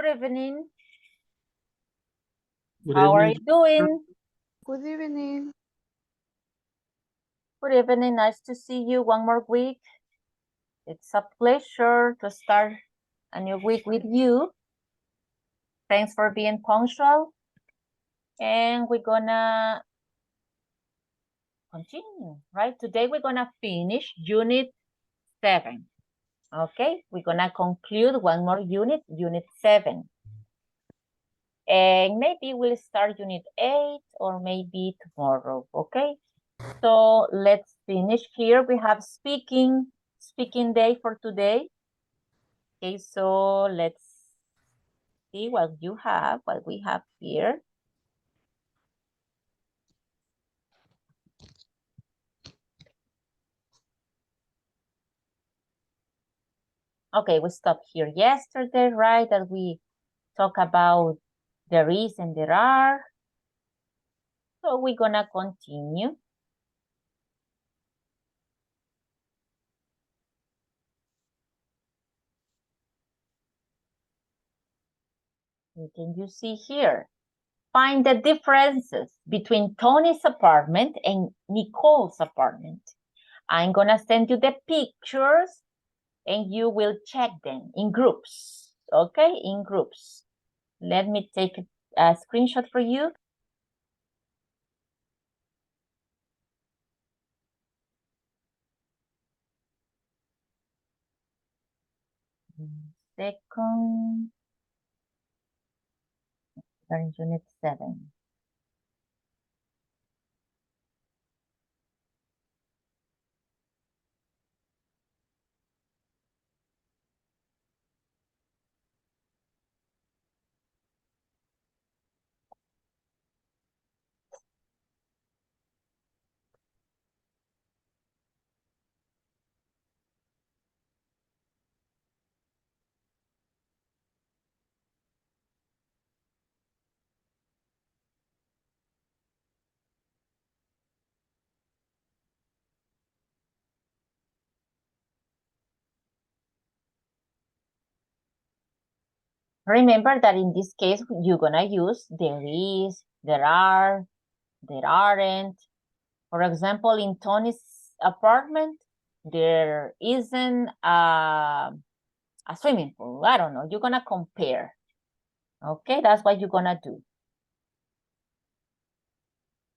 Good evening. Good How are you evening. doing? Good evening. Good evening. Nice to see you one more week. It's a pleasure to start a new week with you. Thanks for being punctual. And we're gonna continue, right? Today we're gonna finish unit 7. Okay, we're gonna conclude one more unit, unit 7. And maybe we'll start unit 8 or maybe tomorrow, okay? So let's finish here. We have speaking day for today. Okay, so let's see what we have here. Okay, we stopped here yesterday, right? That we talk about there is and there are. So we're gonna continue. What can you see here? Find the differences between Tony's apartment and Nicole's apartment. I'm gonna send you the pictures and you will check them in groups, okay? In groups. Let me take a screenshot for you. Second, we're in unit 7. Remember that in this case, you're gonna use there is, there are, there aren't. For example, in Tony's apartment, there isn't a swimming pool. I don't know. You're gonna compare. Okay, that's what you're gonna do.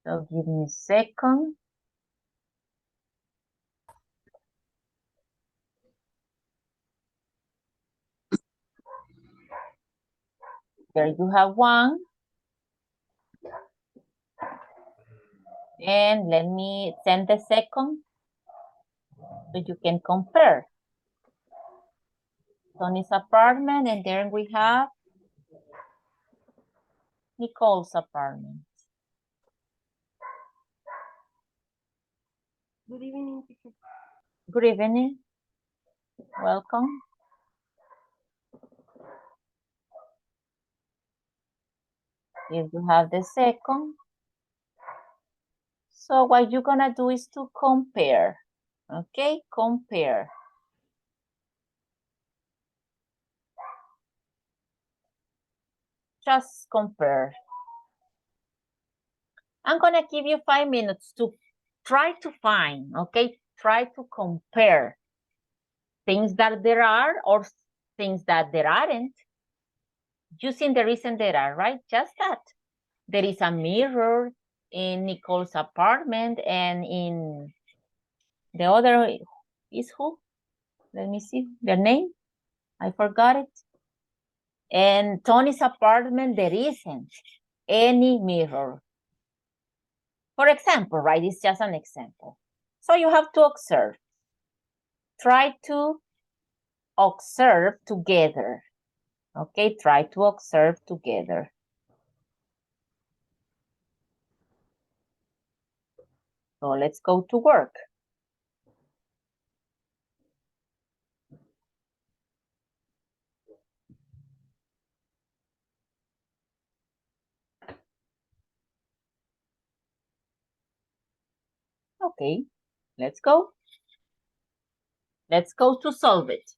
So give me a second. There you have one. And let me send the second so you can compare. Tony's apartment, and then we have Nicole's apartment. Good evening, teacher. Good evening. Welcome. Here you have the second. So what you're gonna do is to compare. Okay, compare. Just compare. I'm gonna give you 5 minutes to try to find, okay? Try to compare things that there are or things that there aren't. Using there is and there are, right? Just that. There is a mirror in Nicole's apartment, and in the other is who? Let me see their name. I forgot it. And Tony's apartment, there isn't any mirror. For example, right? It's just an example. So you have to observe. Try to observe together. Okay, try to observe together. So let's go to work. Okay, let's go. Let's go to solve it.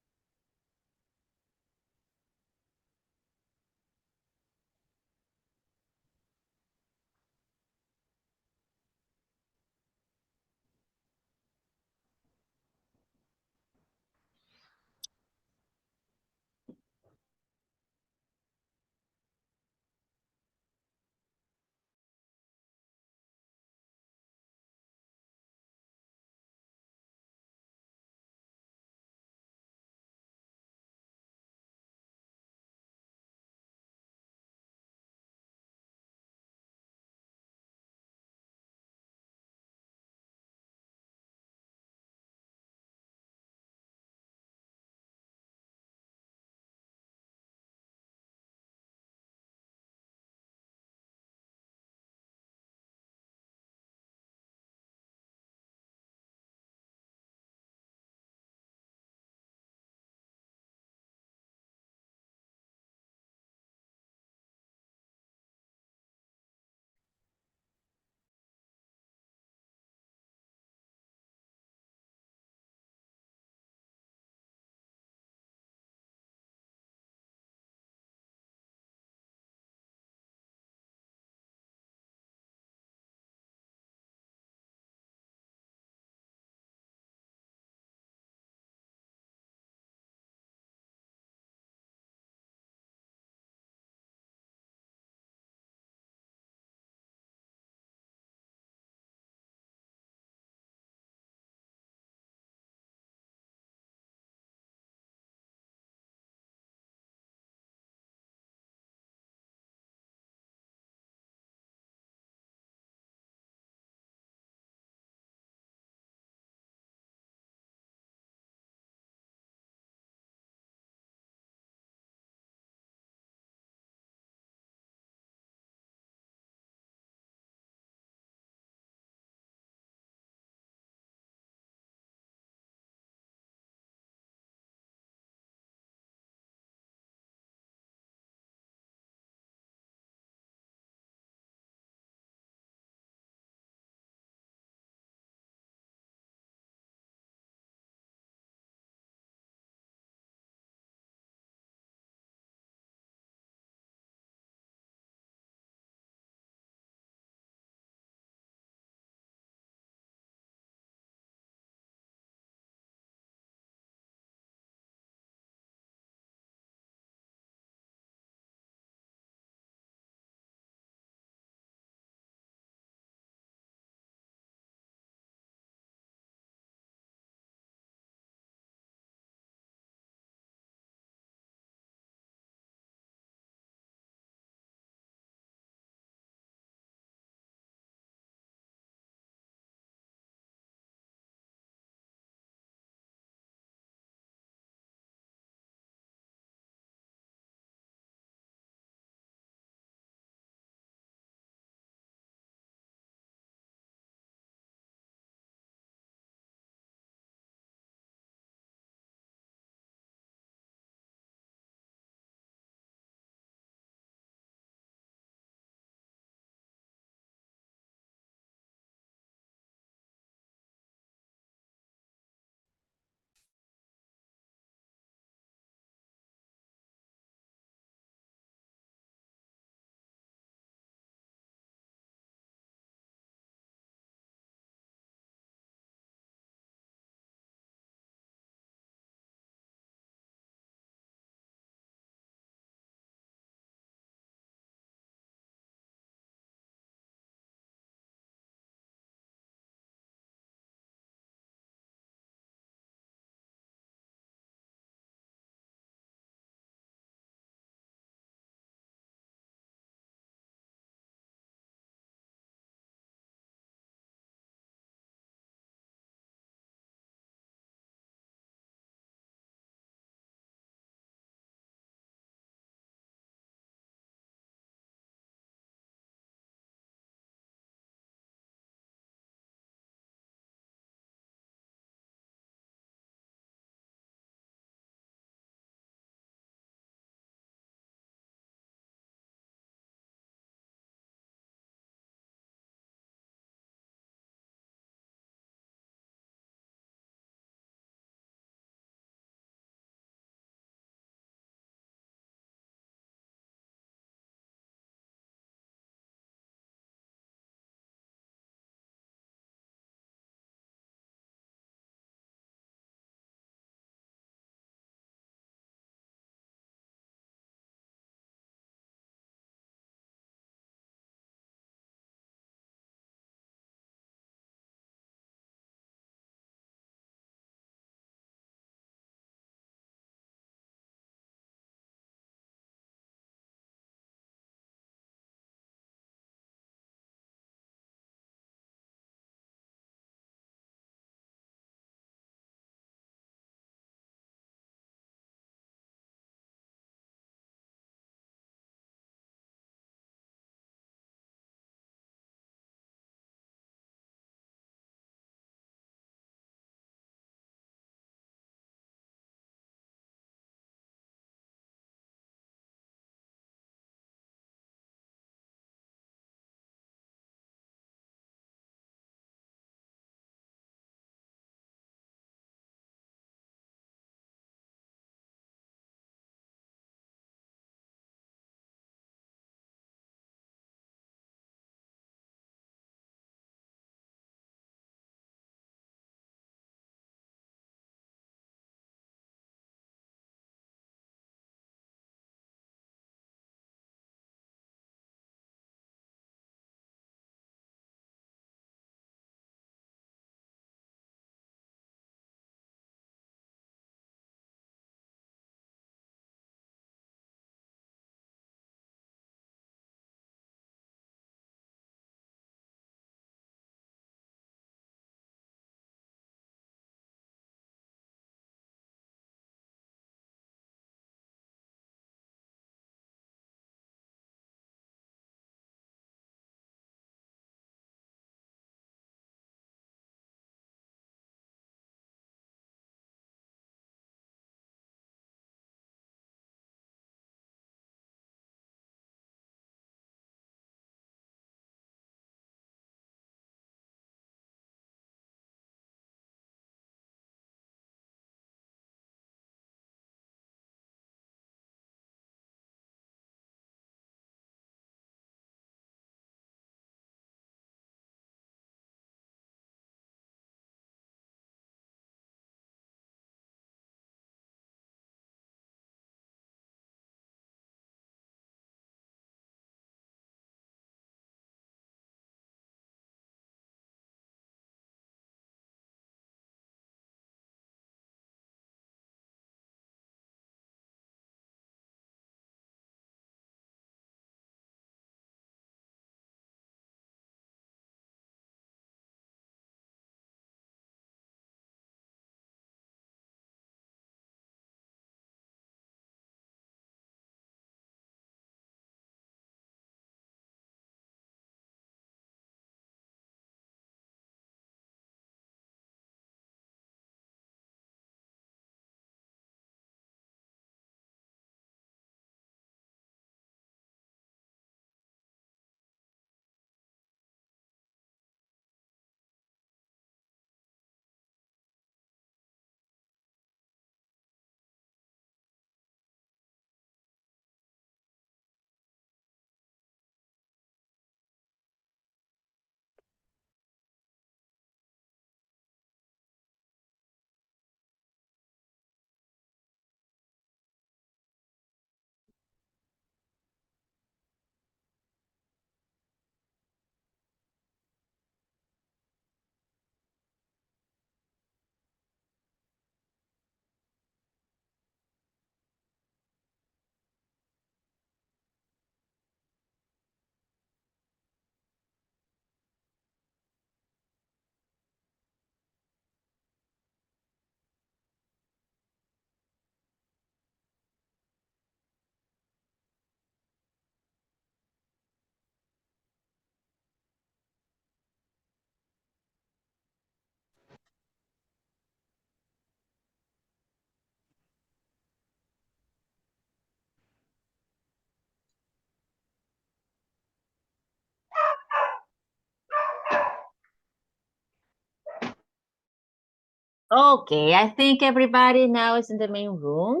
Okay, I think everybody now is in the main room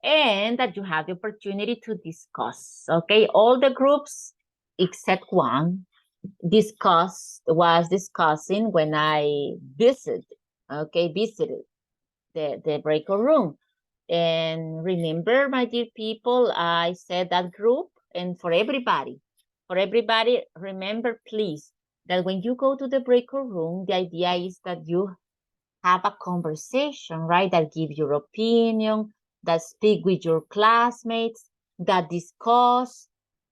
and that you have the opportunity to discuss. Okay, all the groups except one was discussing when I visited the breakout room. And remember, my dear people, I said that group and for everybody, remember please that when you go to the breakout room, the idea is that you have a conversation, right? That give your opinion, that speak with your classmates, that discuss,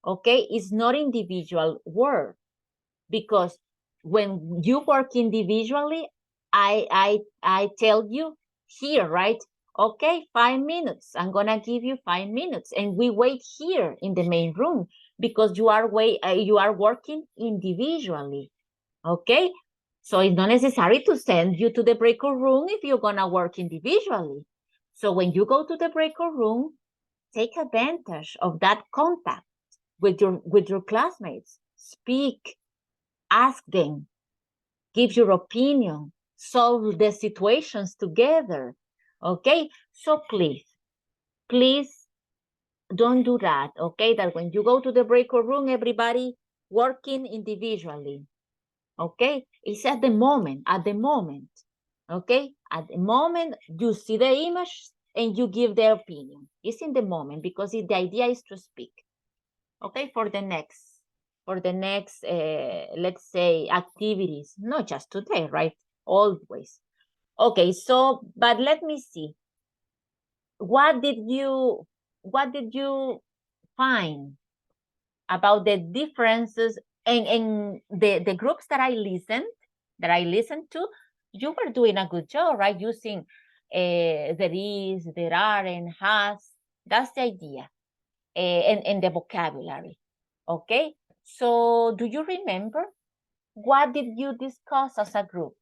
okay? It's not individual work because when you work individually, I tell you here, right? Okay, 5 minutes. I'm gonna give you 5 minutes, and we wait here in the main room because you are working individually. Okay, so it's not necessary to send you to the breakout room if you're gonna work individually. So when you go to the breakout room, take advantage of that contact with your classmates. Speak, ask them, give your opinion, solve the situations together. Okay, so please don't do that. Okay, that when you go to the breakout room, everybody working individually. Okay, it's at the moment. Okay, at the moment you see the image and you give the opinion. It's in the moment because the idea is to speak. Okay, for the next let's say activities, not just today, right? Always. Okay, so but let me see. What did you find about the differences in the groups that I listened to? You were doing a good job, right? Using there is, there are, and has. That's the idea. And the vocabulary. Okay, so do you remember what did you discuss as a group?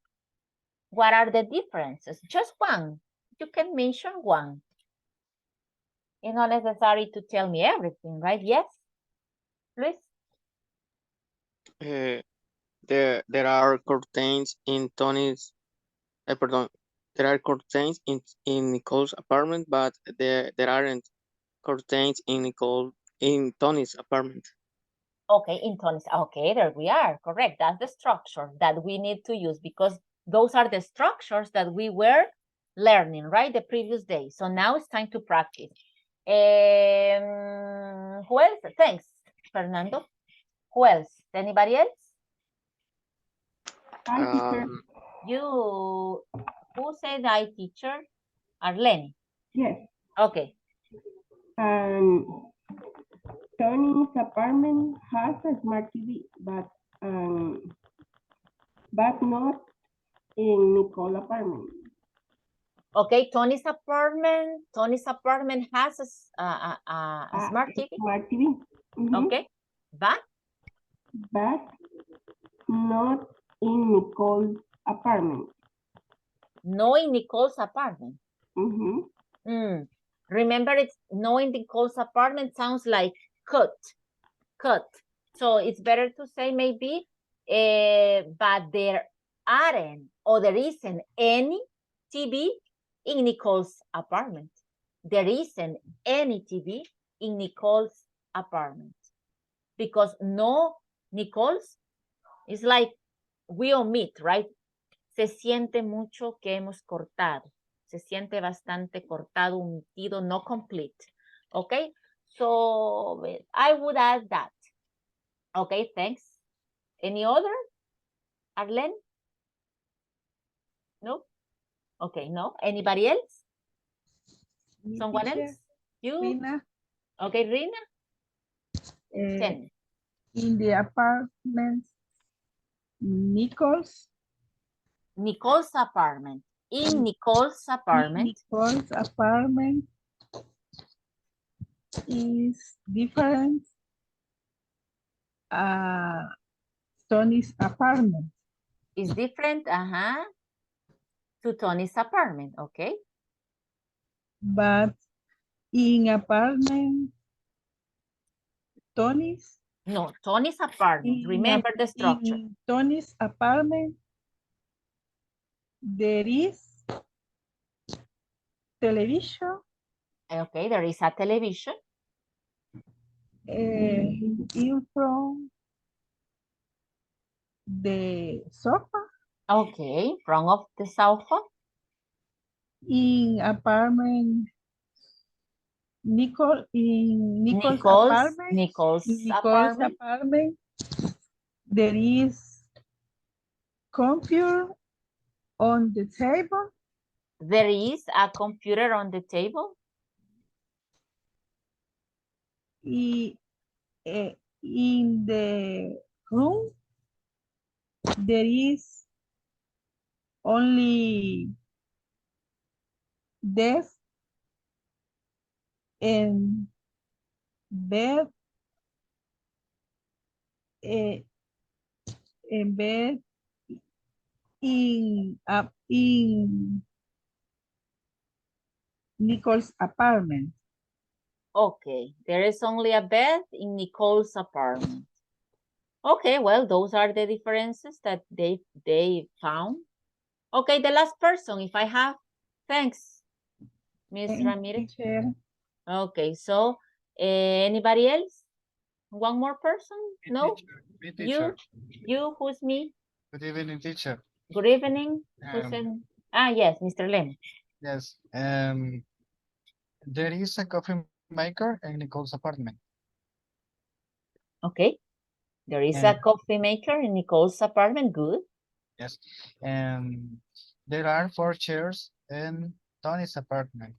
What are the differences? Just one. You can mention one. It's not necessary to tell me everything, right? Yes, Luis? There are curtains in Tony's. Pardon. There are curtains in Nicole's apartment, but there aren't curtains in Tony's apartment. Okay, in Tony's. Okay, there we are. Correct. That's the structure that we need to use because those are the structures that we were learning, right? The previous day. So now it's time to practice. Who else? Thanks, Fernando. Who else? Anybody else? Hi, teacher. You, who said I, teacher? Arlene. Yes. Okay. Tony's apartment has a smart TV, but not in Nicole's apartment. Okay, Tony's apartment has a smart TV. Smart TV. Okay, but not in Nicole's apartment. No in Nicole's apartment. Remember, it's no in Nicole's apartment sounds like cut. So it's better to say maybe, but there aren't or there isn't any TV in Nicole's apartment. There isn't any TV in Nicole's apartment because no Nicole's is like we omit, right? Se siente mucho que hemos cortado. Se siente bastante cortado, omitido, no complete. Okay, so I would add that. Okay, thanks. Any other? Arlene? No? Okay, no. Anybody else? Someone else? You? Rina. Okay, Rina? In the apartment, Nicole's apartment. In Nicole's apartment. Nicole's apartment is different. Tony's apartment. Is different, to Tony's apartment, okay? But in apartment, Tony's? No, Tony's apartment. Remember the structure. In Tony's apartment, there is television Okay, there is a television. in front the sofa. Okay, in front of the sofa. In apartment Nicole's Nicole's apartment. In Nicole's apartment. apartment, there is computer on the table. There is a computer on the table. In the room, there is only desk and bed, eh, and bed in Nicole's apartment. Okay, there is only a bed in Nicole's apartment. Okay, well, those are the differences that they found. Okay, the last person, if I have. Thanks, Miss Thank Ramirez. Teacher. Okay, so anybody else? One more person? No? Me, teacher. You, who's me? Good evening, teacher. Good evening. Who's in? Yes, Mr. Lem. Yes. There is a coffee maker in Nicole's apartment. Okay. There is a And- coffee maker in Nicole's apartment. Good. Yes. And there are 4 chairs in Tony's apartment.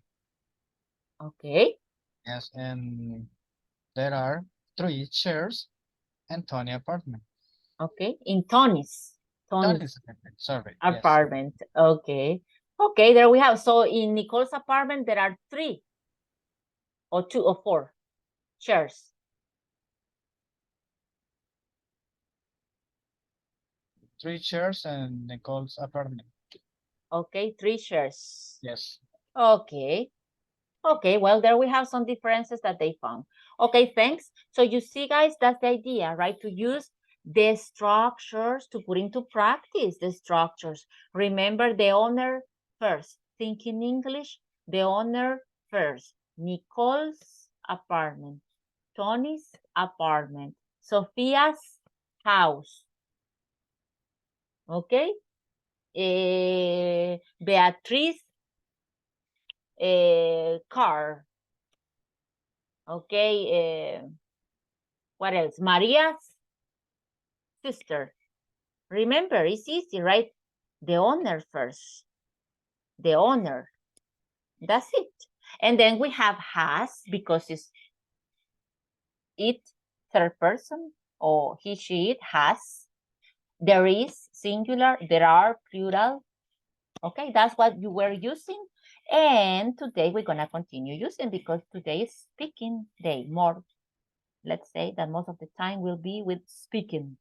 Okay. Yes. And there are 3 chairs in Tony's apartment. Okay. In Tony's Tony's apartment. Sorry. Yes. apartment. Okay. Okay, there we have. So in Nicole's apartment, there are 3 or 2 or 4 chairs. 3 chairs in Nicole's apartment. Okay, 3 chairs. Yes. Okay. Okay, well, there we have some differences that they found. Okay, thanks. So you see, guys, that's the idea, right? To use the structures to put into practice the structures. Remember the owner first. Think in English, the owner first. Nicole's apartment, Tony's apartment, Sofia's house. Okay? Beatriz car. Okay, what else? Maria's sister. Remember, it's easy, right? The owner first. The owner. That's it. And then we have has because it's it, third person, or he, she, it, has. There is, singular. There are, plural. Okay, that's what you were using. And today we're going to continue using because today is speaking day. More, let's say that most of the time will be with speaking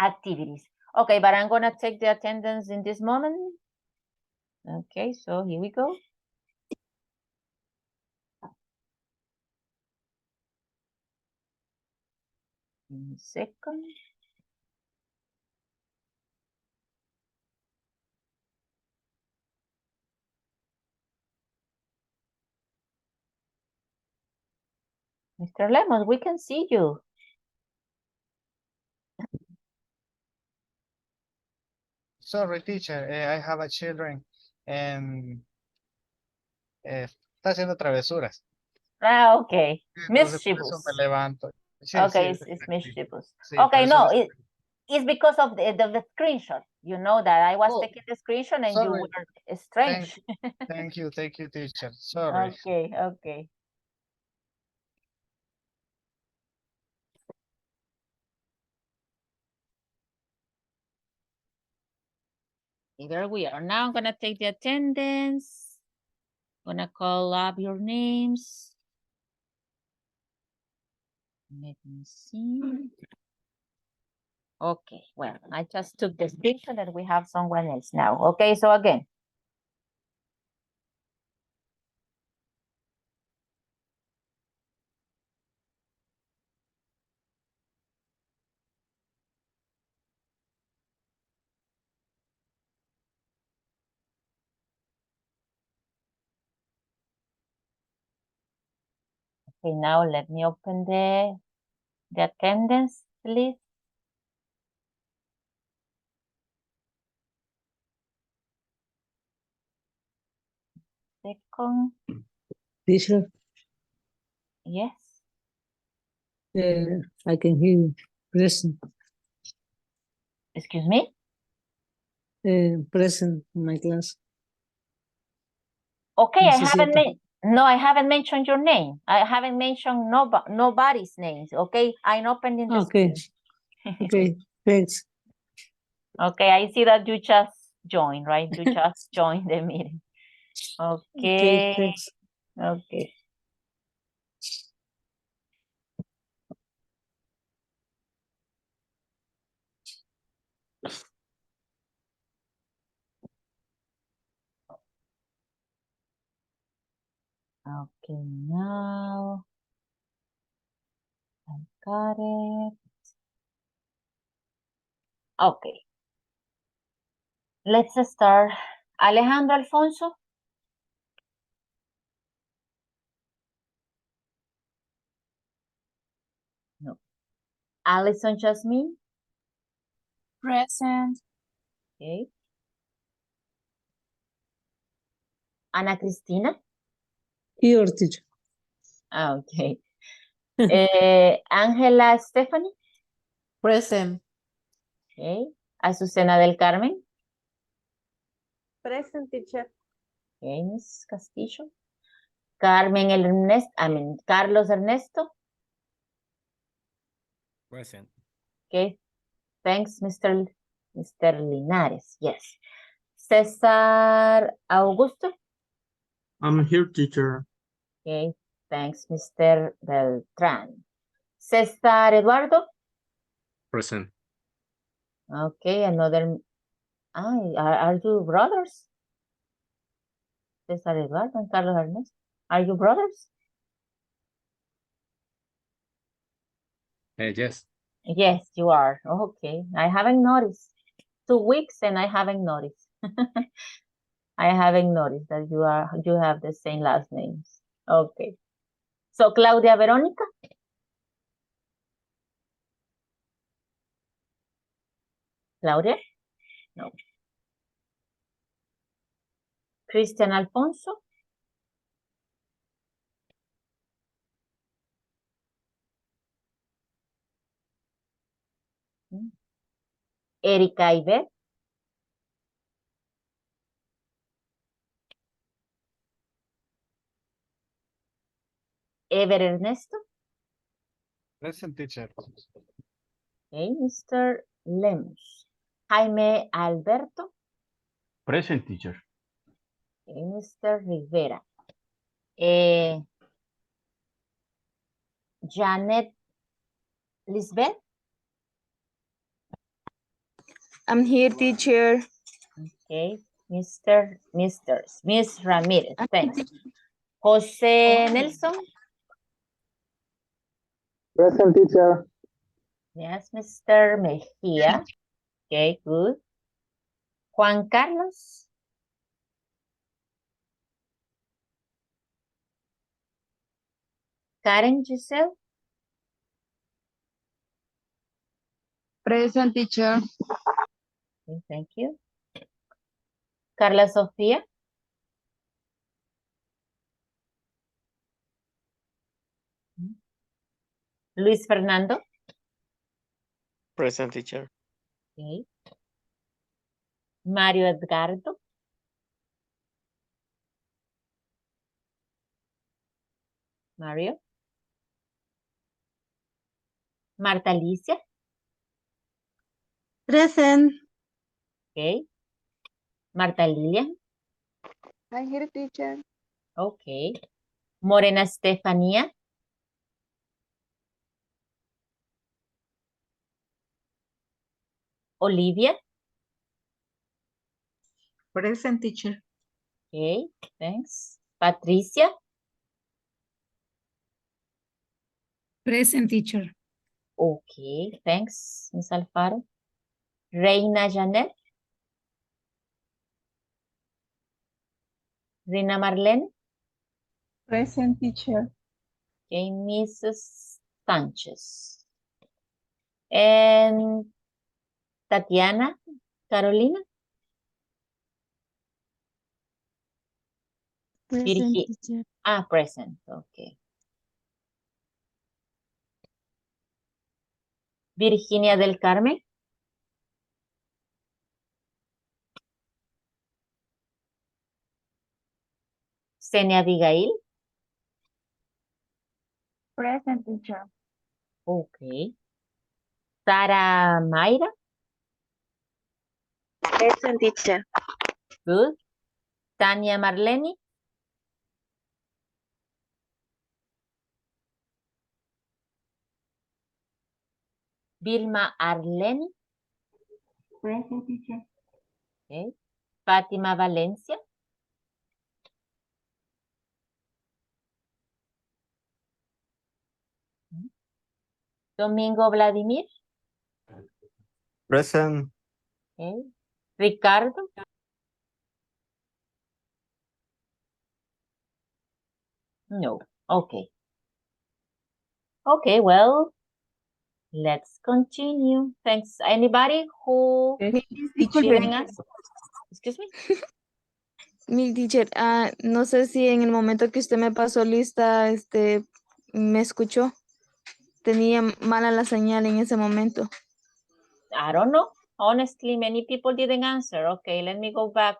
activities. Okay, but I'm going to take the attendance in this moment. Okay, so here we go. In a second. Mr. Lemon, we can see you. Sorry, teacher. I have a children and está haciendo travesuras. Ah, okay. Entonces por eso Mischievous. me levanto. Sí, Okay, sí, it's sí. mischievous. Sí, por Okay, eso no, me- it's because of the screenshot. You know that I was Oh, taking the screenshot and you sorry. were strange. Thank you, teacher. Sorry. Okay, okay. There we are. Now I'm going to take the attendance. I'm going to call up your names. Let me see. Okay, well, I just took the screenshot that we have someone else now. Okay, so again. Okay, now let me open the attendance, please. Second, Teacher, yes. I can hear you. Present, Excuse me. present in my class. Okay, I Necesito. haven't mentioned your name. I haven't mentioned nobody's names. Okay, I'm opening the Okay, screen. okay, thanks. Okay, I see that you just joined, right? You just joined the meeting. Okay, Okay, thanks. okay. Okay, now I got it. Okay. Let's start. Alejandro Alfonso. No. Alison Jasmine. Present. Okay. Ana Cristina. Here, teacher. Okay. Ángela Stephanie. Present. Okay. Azucena del Carmen. Present, teacher. Okay, Miss Castillo. Carlos Ernesto. Present. Okay. Thanks, Mr. Linares. Yes. César Augusto. I'm here, teacher. Okay. Thanks, Mr. Beltran. César Eduardo. Present. Okay, another. Are you brothers? César Eduardo and Carlos Ernesto. Are you brothers? Yes. Yes, you are. Okay. I haven't noticed. 2 weeks and I haven't noticed. I haven't noticed that you have the same last names. Okay. So Claudia Verónica. Claudia? No. Cristian Alfonso. Erika Ivette. Ever Ernesto. Present, teacher. Okay, Mr. Lemus. Jaime Alberto. Present, teacher. Okay, Mr. Rivera. Janet Lisbeth. I'm here, teacher. Okay, Miss Ramirez. Thanks. Jose Nelson. Present, teacher. Yes, Mr. Mejia. Okay, good. Juan Carlos. Karen Giselle. Present, teacher. Okay, thank you. Carla Sofía. Luis Fernando. Present, teacher. Okay. Mario Edgardo. Mario. Marta Alicia. Present. Okay. Marta Lilian. I'm here, teacher. Okay. Morena Estefanía. Olivia. Present, teacher. Okay, thanks. Patricia. Present, teacher. Okay, thanks, Miss Alfaro. Reina Janet. Reina Marlene. Present, teacher. Okay, Mrs. Sanchez. And Tatiana, Carolina. Present, Virgi- teacher. Present, okay. Virginia del Carmen. Senia Abigail. Present, teacher. Okay. Sara Mayra. Present, teacher. Good. Tania Marleni. Vilma Arleni. Present, teacher. Okay. Fátima Valencia. Domingo Vladimir. Present. Okay. Ricardo. No. Okay. Okay, well, let's continue. Thanks. Anybody who Teacher, didn't ask? Excuse me? Mi teacher, no sé si en el momento que usted me pasó lista, me escuchó. Tenía mala la señal en ese momento. I don't know. Honestly, many people didn't answer. Okay, let me go back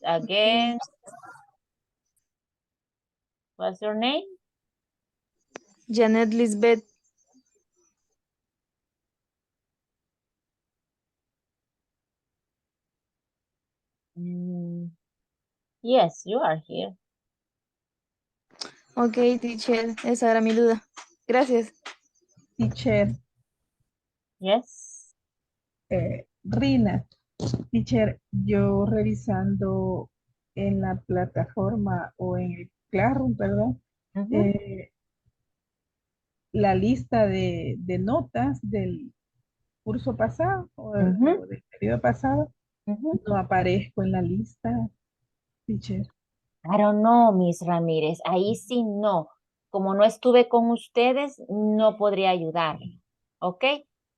again. What's your name? Janet Lisbeth. Yes, you are here. Ok, teacher, esa era mi duda. Gracias. teacher, Yes. Rina, teacher, yo revisando en la plataforma o en el Classroom, perdón, Mhm, la lista de notas del curso pasado mhm, o del periodo pasado, mhm. no aparezco en la lista, teacher. I don't know, Miss Ramírez. Ahí sí no. Como no estuve con ustedes, no podría ayudarle. ¿Ok?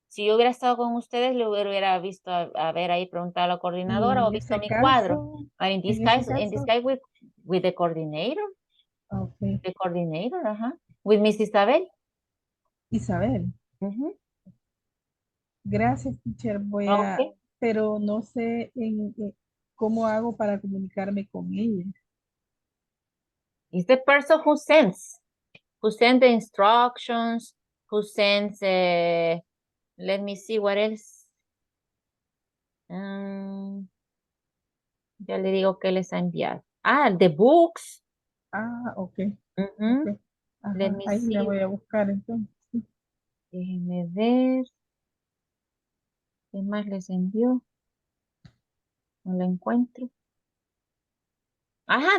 Si yo hubiera estado con ustedes, le hubiera visto, a ver ahí, preguntar a la Y coordinadora o en visto ese mi cuadro. caso, But in this en ese case caso, with the coordinator, ok. with Miss Isabel. Isabel, Mhm. gracias, teacher. Okay. Pero no sé cómo hago para comunicarme con ella. It's the person who sends the instructions, who sends, let me see what else. Ya le digo que les ha enviado. The books. Ah, ok. Mhm. Ok. Let Ajá, me ahí la see. voy a buscar entonces. Déjenme ver. ¿Qué más les envió? No lo encuentro.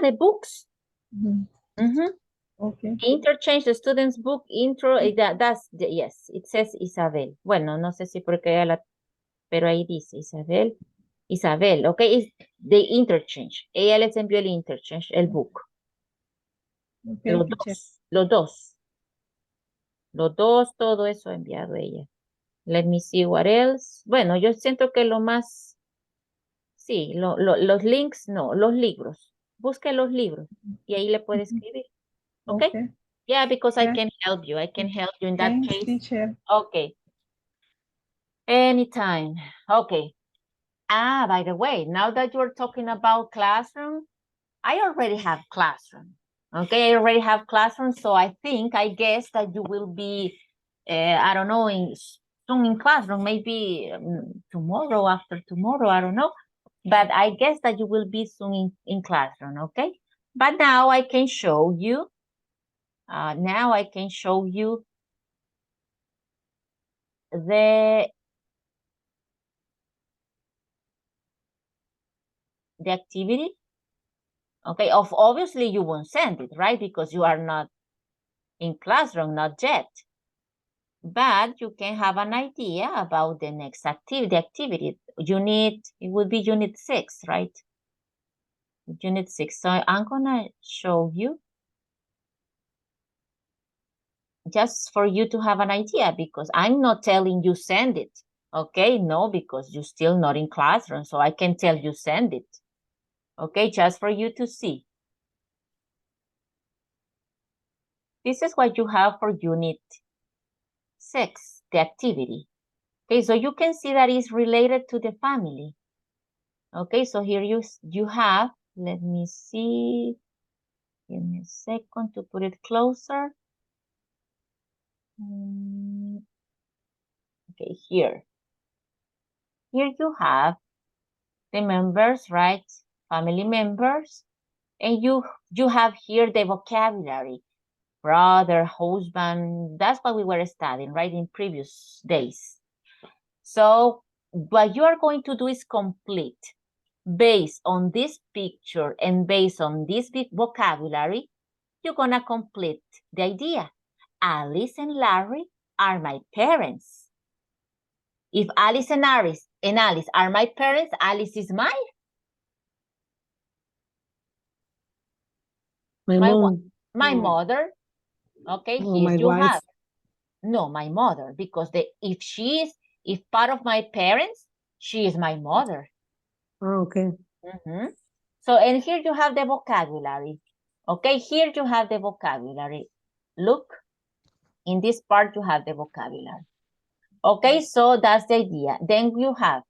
The books. Ujú, Mhm. ok. Interchange the student's book intro. Yes, it says Isabel. Bueno, no sé si porque pero ahí dice Isabel. Isabel, ok, es de interchange. Ella les envió el interchange, el book. Ok, Los teacher. dos, los dos. Los dos, todo eso ha enviado ella. Let me see what else. Bueno, yo siento que lo más, sí, los links, no, los libros. Busque los libros y ahí le puede escribir. ¿Ok? Ok. Yeah, because I Yeah. can help you. I can help you in that Thanks, case. teacher. Okay. Anytime. Okay. By the way, now that you're talking about classroom, I already have classroom. Okay, I already have classroom, so I guess that you will be, I don't know, soon in classroom, maybe tomorrow, after tomorrow, I don't know. But I guess that you will be soon in classroom, okay? But now I can show you, the activity. Okay, obviously you won't send it, right? Because you are not in classroom, not yet. But you can have an idea about the next activity. It would be unit 6, right? Unit 6. So I'm gonna show you. just for you to have an idea, because I'm not telling you send it. Okay, no, because you're still not in classroom, so I can tell you send it. Okay, just for you to see. This is what you have for unit 6, the activity. Okay, so you can see that it's related to the family. Okay, so here you have, let me see, give me a second to put it closer. Okay, here. Here you have the members, right? Family members. And you have here the vocabulary. Brother, husband, that's what we were studying, right, in previous days. So what you are going to do is complete. Based on this picture and based on this big vocabulary, you're gonna complete the idea. Alice and Larry are my parents. If Alice and Alice are my parents, Alice is my mom. my mother. Okay, Or here my you wife. have. No, my mother, because if part of my parents, she is my mother. Oh, okay. So, and here you have the vocabulary. Okay, here you have the vocabulary. Look, in this part you have the vocabulary. Okay, so that's the idea. Then you have,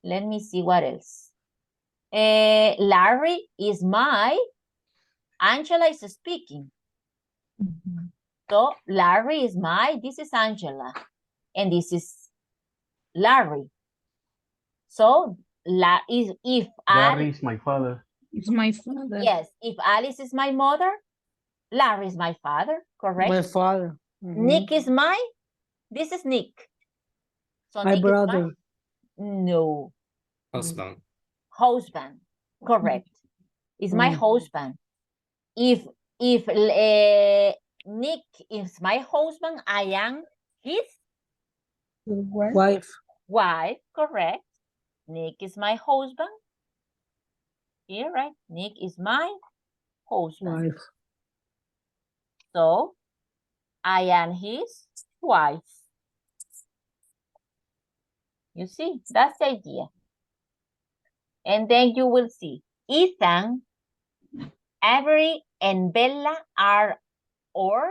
let me see what else. Larry is my, Angela is speaking. So Larry is my, this is Angela, and this is Larry. So if Larry is my father. It's my father. yes, if Alice is my mother, Larry is my father, correct? My father. Nick is my, this is Nick. So My Nick brother. is my, no. Husband. Husband, correct. Is my husband. If Nick is my husband, I am his Wife. wife, correct. Nick is my husband. Here, right? Nick is my husband. Wife. So, I am his wife. You see, that's the idea. And then you will see, Ethan, Avery, and Bella are or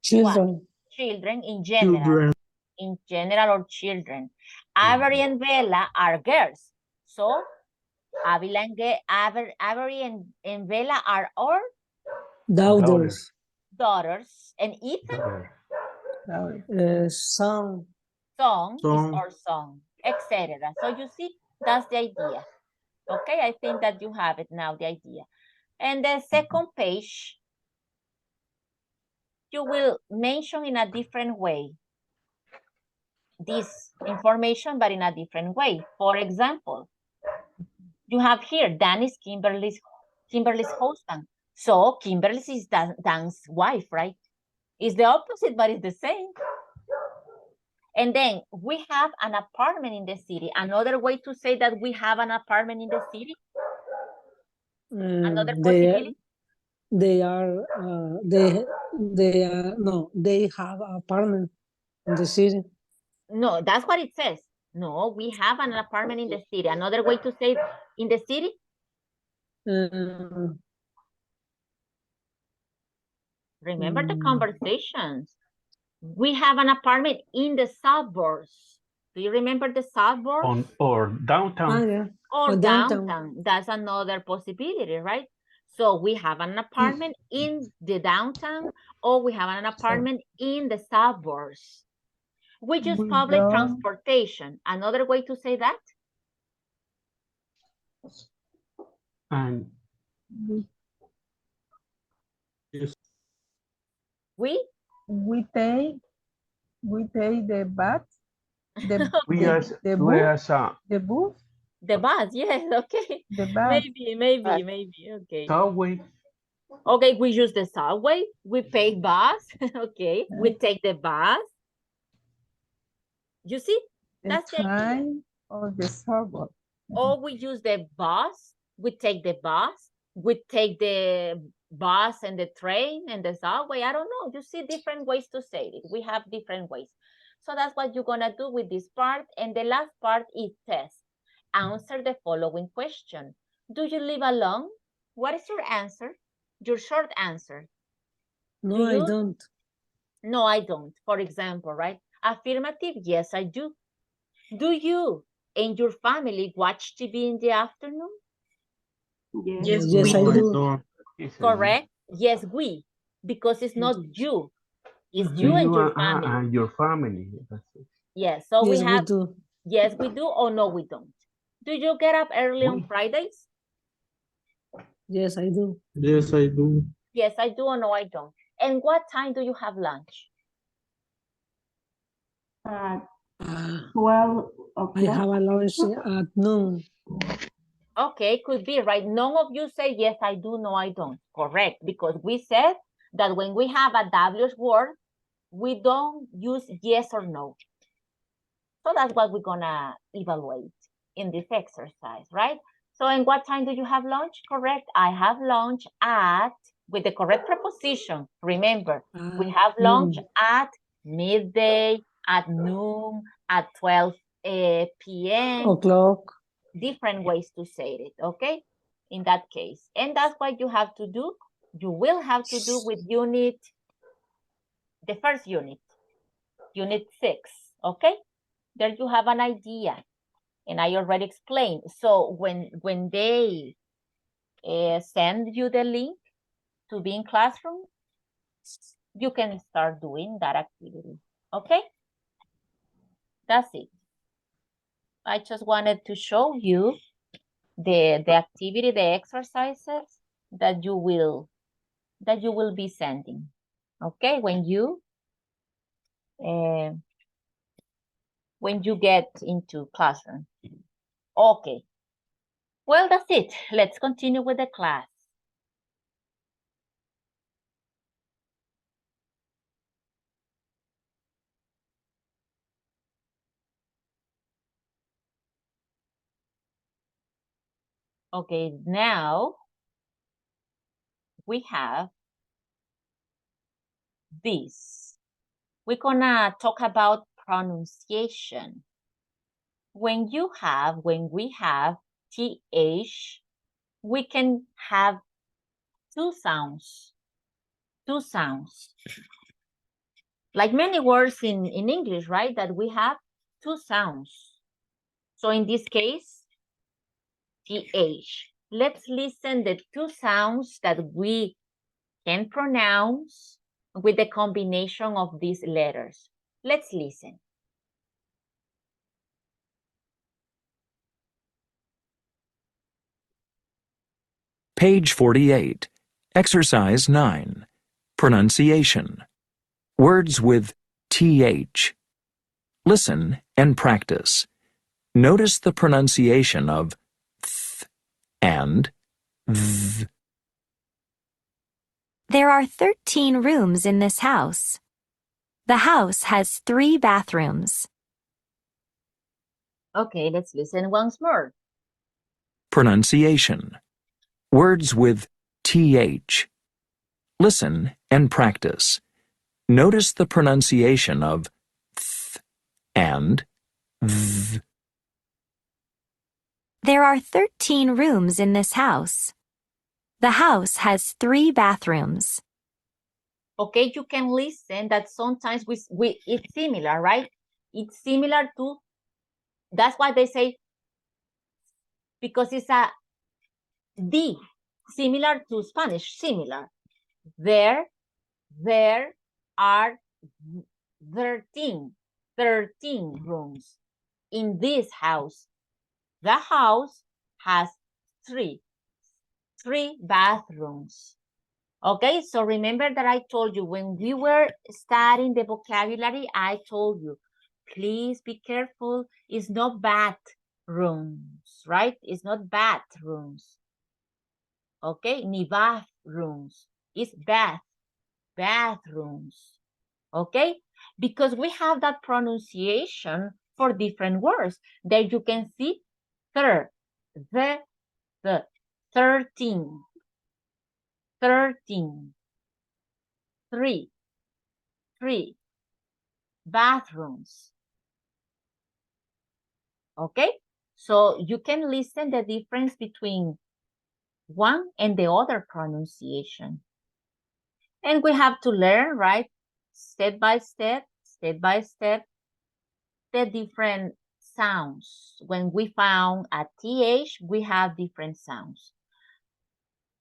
Children. children in general. In general, or children. Avery and Bella are girls. So, Avery and Bella are our Daughters. daughters. And Ethan, Son. song is our song, etc. So you see, that's the idea. Okay, I think that you have it now, the idea. And the second page, you will mention in a different way this information, but in a different way. For example, you have here, Dan is Kimberly's husband. So Kimberly is Dan's wife, right? It's the opposite, but it's the same. And then we have an apartment in the city. Another way to say that we have an apartment in the city. Another possibility. They have an apartment in the city. No, that's what it says. No, we have an apartment in the city. Another way to say in the city. Remember the conversations. We have an apartment in the suburbs. Do you remember the suburbs? Or downtown. Yeah. Or downtown. That's another possibility, right? So we have an apartment in the downtown, or we have an apartment in the suburbs. We use public transportation. Another way to say that? And We take the bus. The bus. The bus, yes, okay. The bus. Maybe, okay. subway. Okay, we use the subway. We pay bus, okay. We take the bus. You see? That's the idea. Or the subway. Or we use the bus. We take the bus. We take the bus and the train and the subway. I don't know. You see different ways to say it. We have different ways. So that's what you're gonna do with this part. And the last part is test. Answer the following question. Do you live alone? What is your answer? Your short answer. No, Do I you? don't. No, I don't. For example, right? Affirmative, yes, I do. Do you and your family watch TV in the afternoon? Yes. Yes, I do. Correct? Yes, we. Because it's not you. It's Do you and you your family. your family? That's it. Yes, so we Yes, we have, do. yes, we do or no, we don't. Do you get up early on We. Fridays? Yes, I do. Yes, I do. Yes, I do or no, I don't. And what time do you have lunch? At Uh, 12 I have o'clock. a lunch at noon. Okay, could be, right? None of you say, yes, I do, no, I don't. Correct, because we said that when we have a W's word, we don't use yes or no. So that's what we're gonna evaluate in this exercise, right? So in what time do you have lunch? Correct, I have lunch at, with the correct preposition, remember, we have lunch Noon. at midday, at noon, at 12 p.m. O'clock. Different ways to say it, okay? In that case. And that's what you have to do. You will have to do with unit, the first unit, unit 6, okay? There you have an idea. And I already explained. So when they send you the link to be in classroom, you can start doing that activity, okay? That's it. I just wanted to show you the activity, the exercises that you will be sending, okay? When you get into classroom. Okay. Well, that's it. Let's continue with the class. Okay, now we have this. We're gonna talk about pronunciation. When we have TH, we can have two sounds. Like many words in English, right? That we have two sounds. So in this case, TH. Let's listen the two sounds that we can pronounce with the combination of these letters. Let's listen. Page 48. Exercise 9. Pronunciation. Words with TH. Listen and practice. Notice the pronunciation of th and th. There are 13 rooms in this house. The house has 3 bathrooms. Okay, let's listen once more. Pronunciation. Words with TH. Listen and practice. Notice the pronunciation of th and th. There are 13 rooms in this house. The house has 3 bathrooms. Okay, you can listen that sometimes it's similar, right? It's similar to, that's why they say, because it's a D, similar to Spanish, similar. There are 13 rooms in this house. The house has three bathrooms. Okay, so remember that I told you when we were studying the vocabulary, I told you, please be careful. It's not bathrooms, right? It's not bathrooms. Okay, ni bathrooms. It's bathrooms. Okay, because we have that pronunciation for different words. There you can see the 13. 13. 3. Bathrooms. Okay? So you can listen the difference between one and the other pronunciation. And we have to learn, right? Step by step, the different sounds. When we found a TH, we have different sounds.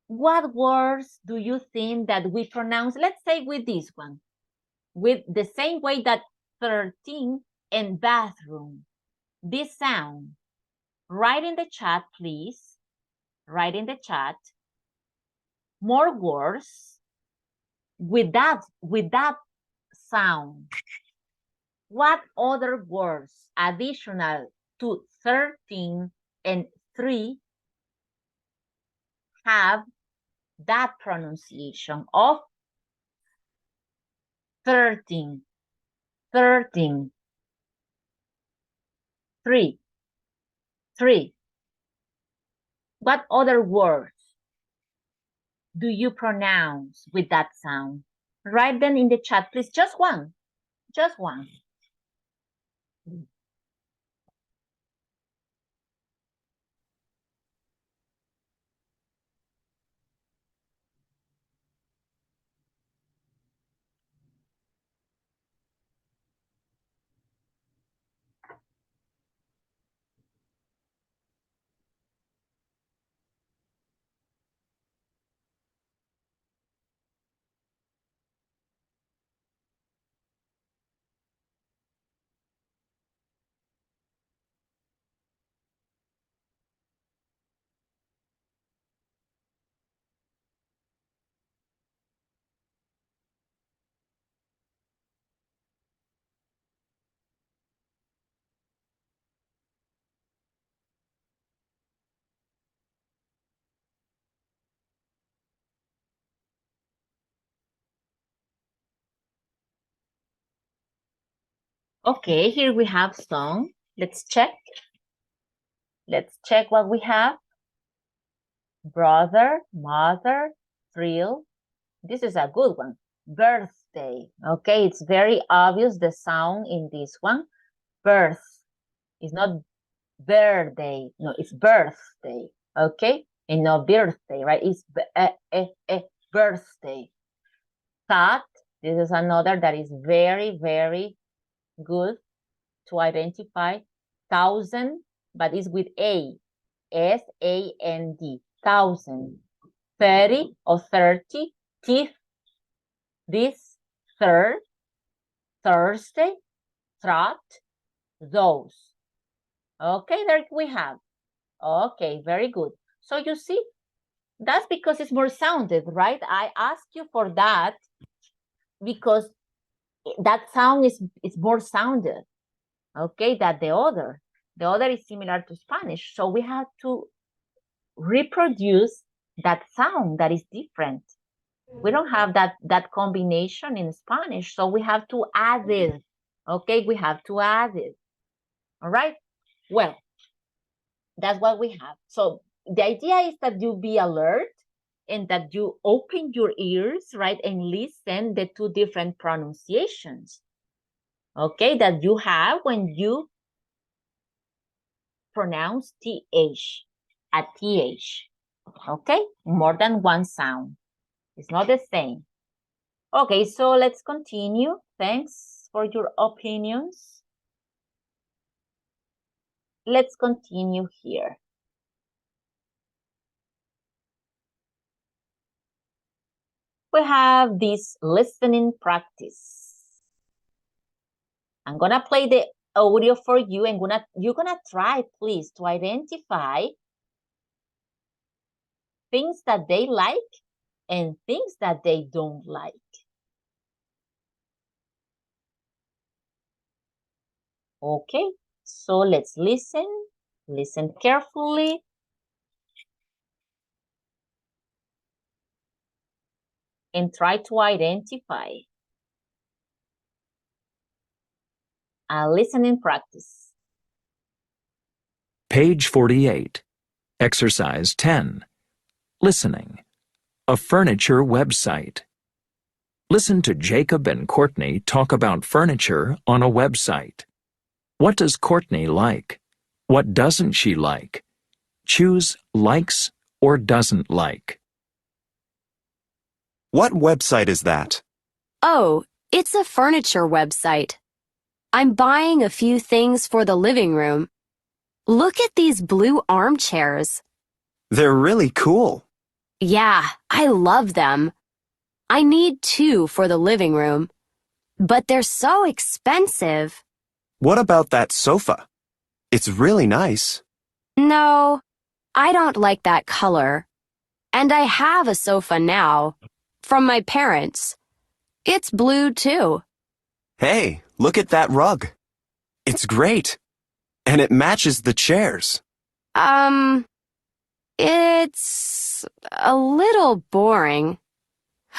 What words do you think that we pronounce? Let's say with this one, with the same way that 13 and bathroom. This sound. Write in the chat, please. Write in the chat more words with that sound. What other words additional to 13 and 3 have that pronunciation of 13, 3. What other words do you pronounce with that sound? Write them in the chat, please. Just one. Okay, here we have some. Let's check. Let's check what we have. Brother, mother, thrill. This is a good one. Birthday. Okay, it's very obvious the sound in this one. Birth. It's not birthday. No, it's birthday. Okay, and not birthday, right? It's birthday. Thought. This is another that is very, very good to identify. Thousand, but it's with A. S-A-N-D. Thousand. 30 or 30. Teeth. This. Third. Thursday. Trot. Those. Okay, there we have. Okay, very good. So you see, that's because it's more sounded, right? I asked you for that because that sound is more sounded, okay, than the other. The other is similar to Spanish. So we have to reproduce that sound that is different. We don't have that combination in Spanish, so we have to add it. Okay, we have to add it. All right. Well, that's what we have. So the idea is that you be alert and that you open your ears, right, and listen the two different pronunciations, okay, that you have when you pronounce TH, a TH, okay? More than one sound. It's not the same. Okay, so let's continue. Thanks for your opinions. Let's continue here. We have this listening practice. I'm gonna play the audio for you and you're gonna try, please, to identify things that they like and things that they don't like. Okay, so let's listen carefully. And try to identify. A listening practice. Page 48. Exercise 10. Listening. a furniture website. Listen to Jacob and Courtney talk about furniture on a website. What does Courtney like? What doesn't she like? Choose likes or doesn't like. What website is that? Oh, it's a furniture website. I'm buying a few things for the living room. Look at these blue armchairs. They're really cool. Yeah, I love them. I need 2 for the living room, but they're so expensive. What about that sofa? It's really nice. No, I don't like that color. And I have a sofa now, from my parents. It's blue too. Hey, look at that rug. It's great. And it matches the chairs. It's a little boring.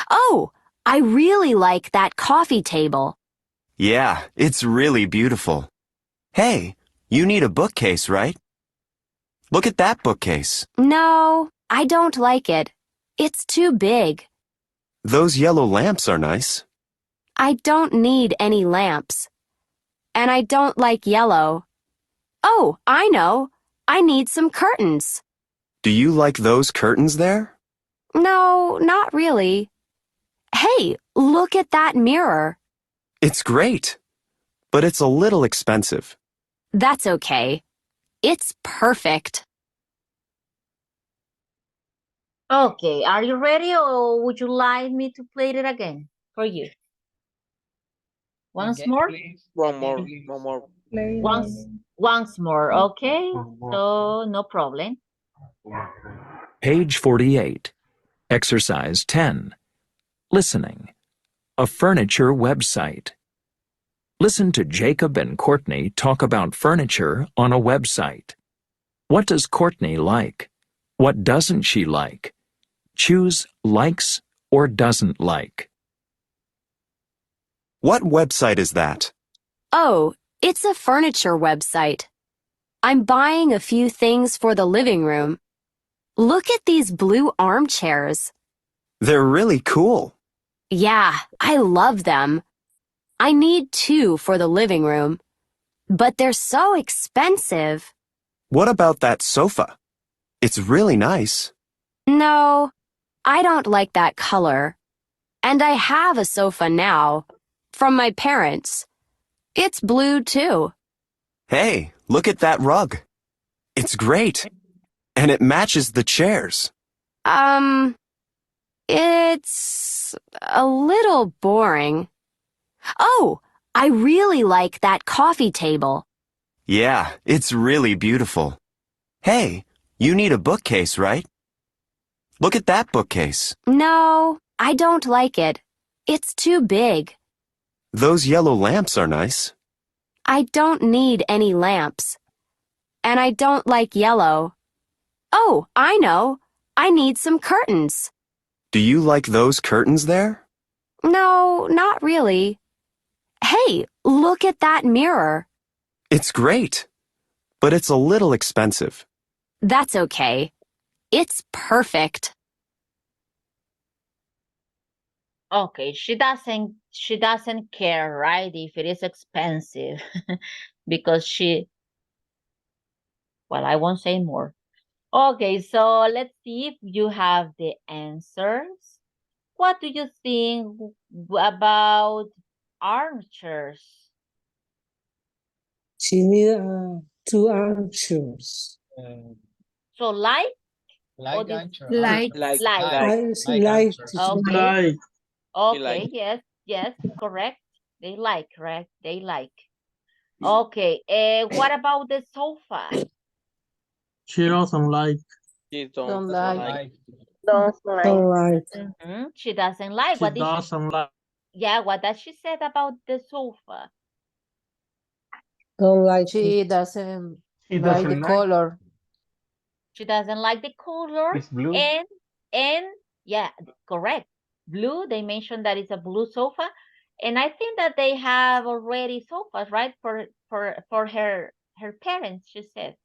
Oh, I really like that coffee table. Yeah, it's really beautiful. Hey, you need a bookcase, right? Look at that bookcase. No, I don't like it. It's too big. Those yellow lamps are nice. I don't need any lamps. And I don't like yellow. Oh, I know. I need some curtains. Do you like those curtains there? No, not really. Hey, look at that mirror. It's great, but it's a little expensive. That's okay. It's perfect. Okay, are you ready or would you like me to play it again for you? Once Again, more? please. One more, Please. one more. Play Once more, okay? So no problem. Page 48. Exercise 10. Listening. A furniture website. Listen to Jacob and Courtney talk about furniture on a website. What does Courtney like? What doesn't she like? Choose likes or doesn't like. What website is that? Oh, it's a furniture website. I'm buying a few things for the living room. Look at these blue armchairs. They're really cool. Yeah, I love them. I need 2 for the living room, but they're so expensive. What about that sofa? It's really nice. No, I don't like that color. And I have a sofa now, from my parents. It's blue too. Hey, look at that rug. It's great. And it matches the chairs. It's a little boring. Oh, I really like that coffee table. Yeah, it's really beautiful. Hey, you need a bookcase, right? Look at that bookcase. No, I don't like it. It's too big. Those yellow lamps are nice. I don't need any lamps. And I don't like yellow. Oh, I know. I need some curtains. Do you like those curtains there? No, not really. Hey, look at that mirror. It's great, but it's a little expensive. That's okay. It's perfect. Okay, she doesn't care, right? If it is expensive because well, I won't say more. Okay, so let's see if you have the answers. What do you think about armchairs? She need 2 armchairs. So like Like this- answer. Like. Like, Like. I Like like answer. Okay. Okay, like. yes, correct. They like, correct? They like. Okay, what about the sofa? She doesn't like. She Don't doesn't like. like. Don't don't like. like. She doesn't like. She doesn't like. Yeah, what does she said about the sofa? Don't like She it. doesn't She like doesn't the like. color. She doesn't like the color. It's blue. And yeah, correct. Blue, they mentioned that it's a blue sofa. And I think that they have already sofas, right? For her parents, she said.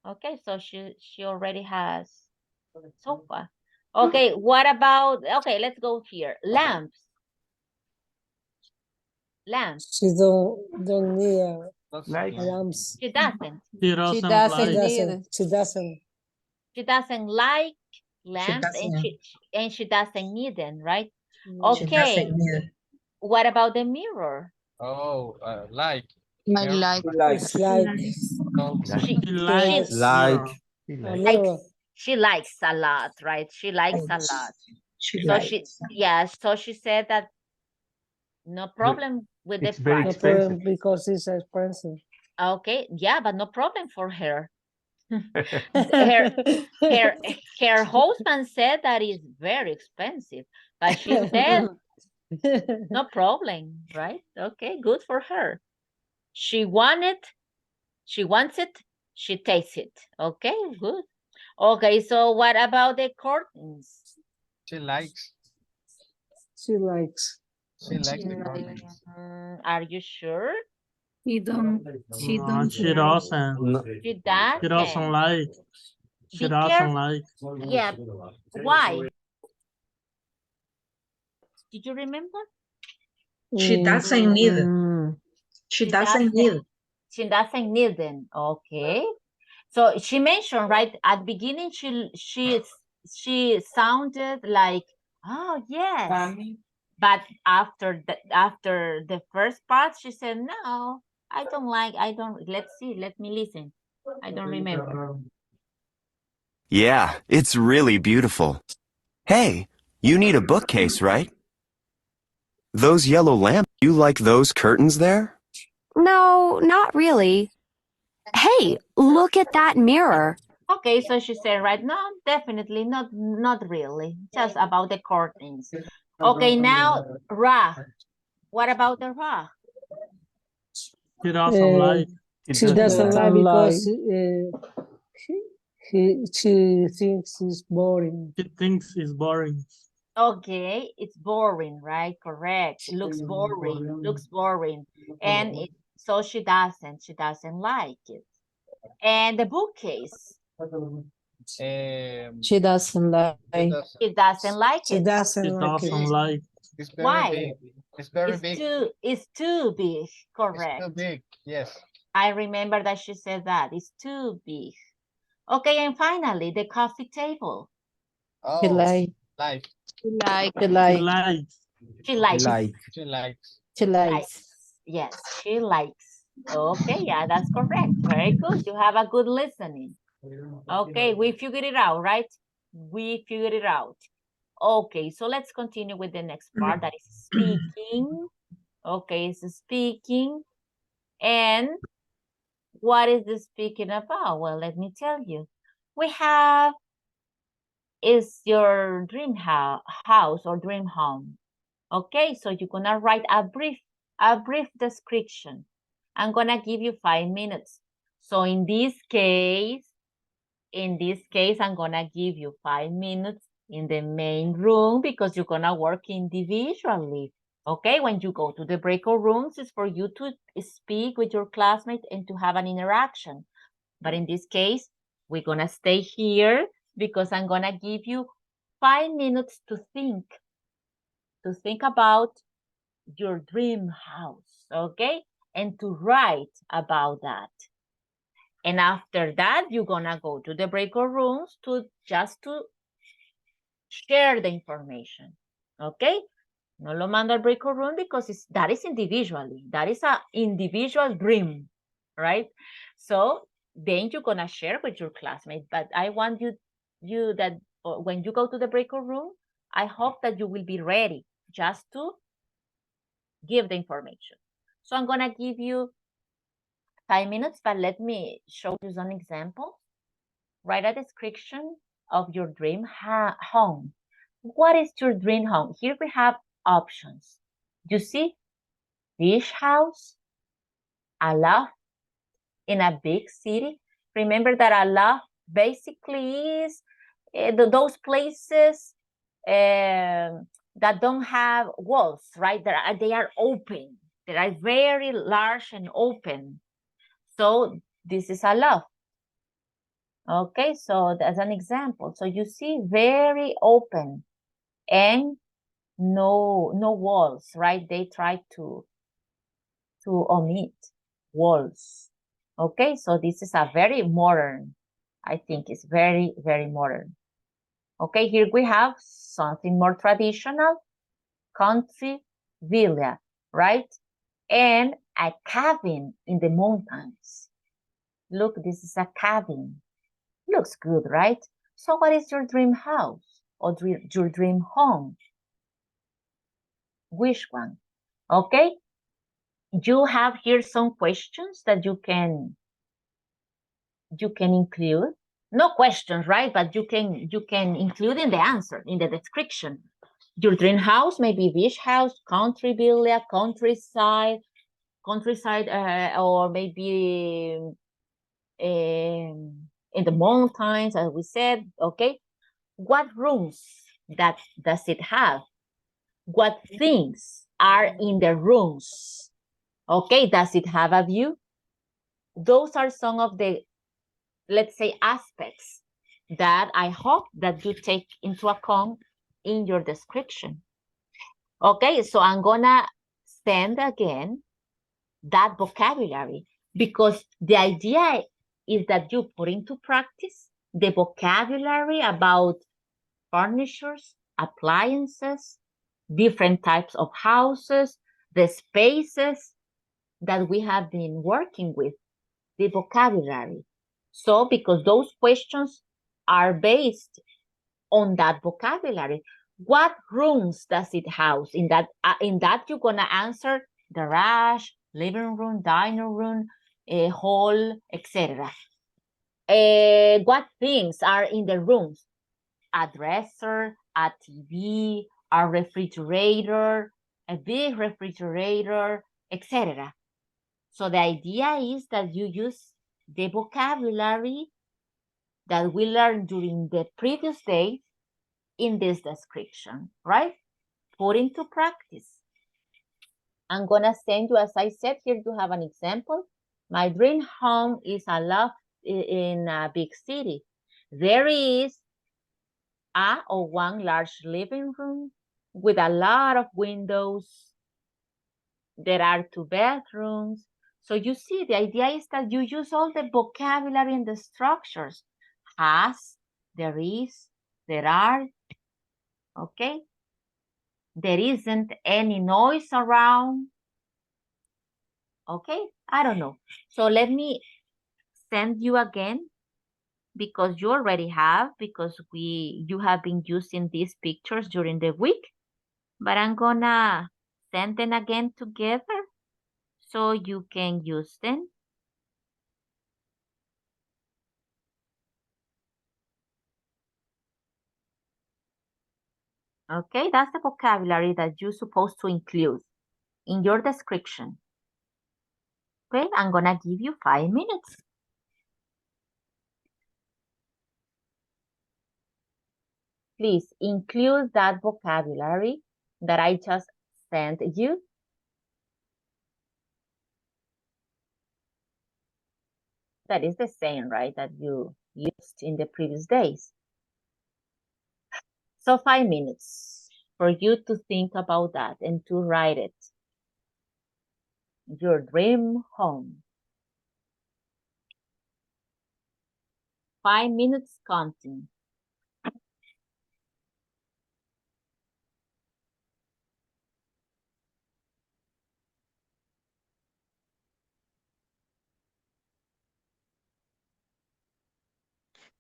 Okay, so she already has sofa. Okay, what about, okay, let's go here. Lamps. Lamps. She don't need Like, lamps. She doesn't. She She doesn't doesn't like. need. She doesn't. She doesn't like lamps doesn't. and she doesn't need them, right? She Okay. doesn't need. What about the mirror? oh, like. I mirror, like. It's like so, She She likes Like- mirror. a likes, mirror. she likes a lot, right? She likes a lot. She So likes. so she said that no problem with the it's very No price. problem because it's expensive. Okay, yeah, but no problem for her. Her husband said that it's very expensive, but she said no problem, right? Okay, good for her. She wants it, she takes it. Okay, good. Okay, so what about the curtains? she likes. She likes. She likes the curtains. Are you sure? No, she doesn't. She She doesn't doesn't. like. She Be doesn't careful. like. Yeah. Why? Did you remember? She doesn't need. She She doesn't need. She doesn't need them. Okay. So she mentioned right at beginning she sounded like, oh yes. But after the first part she said, no, I don't, let's see, let me listen. I don't remember. Yeah, it's really beautiful. Hey, you need a bookcase, right? Those yellow lamps, you like those curtains there? No, not really. Hey, look at that mirror. Okay, so she said, right, no, definitely not really, just about the curtains. Okay, now Ra. What about the Ra? She doesn't like. She doesn't like because she thinks it's boring. She thinks it's boring. Okay, it's boring, right? Correct. It looks boring. And so she doesn't like it. And the bookcase, She doesn't like. it doesn't like She it. doesn't She like doesn't it. like. It's very Why? big. It's very big. It's too big. Correct. It's too big. Yes. I remember that she said that. It's too big. Okay, and finally, the coffee table. Oh, She like. like. She like. She She like. likes. She likes. She likes. She likes. Yes, she likes. Okay, yeah, that's correct. Very good. You have a good listening. Okay, we figured it out, right? We figured it out. Okay, so let's continue with the next part, that is speaking. Okay, it's speaking. And what is the speaking about? Well, let me tell you. We have, is your dream house or dream home. Okay, so you're gonna write a brief description. I'm gonna give you 5 minutes. So in this case, I'm gonna give you 5 minutes in the main room because you're gonna work individually. Okay, when you go to the breakout rooms, it's for you to speak with your classmates and to have an interaction. But in this case, we're gonna stay here because I'm gonna give you 5 minutes to think about your dream house, okay? And to write about that. And after that, you're gonna go to the breakout rooms to share the information, okay? No lo mando al breakout room because that is individually. That is an individual dream, right? So then you're gonna share with your classmates. But I want you that when you go to the breakout room, I hope that you will be ready just to give the information. So I'm gonna give you 5 minutes, but let me show you some examples. Write a description of your dream home. What is your dream home? Here we have options. You see, beach house, a loft in a big city. Remember that a loft basically is those places that don't have walls, right? They are open. They are very large and open. So this is a loft. Okay, so that's an example. So you see, very open and no walls, right? They try to omit walls. Okay, so this is a very modern, I think it's very, very modern. Okay, here we have something more traditional, country villa, right? And a cabin in the mountains. Look, this is a cabin. Looks good, right? So what is your dream house or your dream home? Which one? Okay, you have here some questions that you can include. No questions, right? But you can include in the answer, in the description. Your dream house may be beach house, country villa, countryside, or maybe in the mountains, as we said. Okay, what rooms does it have? What things are in the rooms? Okay, does it have a view? Those are some of the, let's say, aspects that I hope that you take into account in your description. Okay, so I'm gonna send again that vocabulary, because the idea is that you put into practice the vocabulary about furnitures, appliances, different types of houses, the spaces that we have been working with, the vocabulary. So, because those questions are based on that vocabulary. What rooms does it house? In that you're gonna answer garage, living room, dining room, hall, etc. What things are in the rooms? A dresser, a TV, a refrigerator, a big refrigerator, etc. So the idea is that you use the vocabulary that we learned during the previous days in this description, right? Put into practice. I'm gonna send you, as I said, here you have an example. My dream home is a loft in a big city. There is one large living room with a lot of windows. There are 2 bedrooms. So you see, the idea is that you use all the vocabulary and the structures. Has, there is, there are, okay? There isn't any noise around. Okay, I don't know. So let me send you again, because you already have, because you have been using these pictures during the week, but I'm gonna send them again together so you can use them. Okay, that's the vocabulary that you're supposed to include in your description. Okay, I'm gonna give you 5 minutes. Please include that vocabulary that I just sent you. That is the same, right, that you used in the previous days. So 5 minutes for you to think about that and to write it. Your dream home. 5 minutes counting.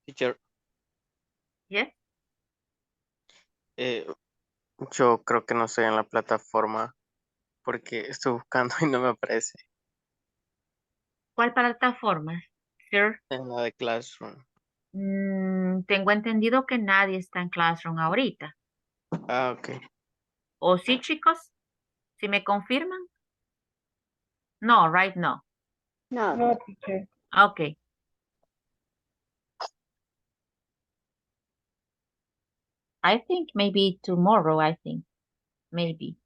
Teacher, Yes. yo creo que no estoy en la plataforma porque estoy buscando y no me aparece ¿Cuál plataforma? Sir. en la de Classroom. Tengo entendido que nadie está en Classroom ahorita. Ah, ok. ¿O sí, chicos? ¿Si me confirman? No, right, no. No, teacher. Okay. I think maybe tomorrow, maybe.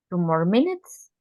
2 more minutes.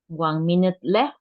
One minute left.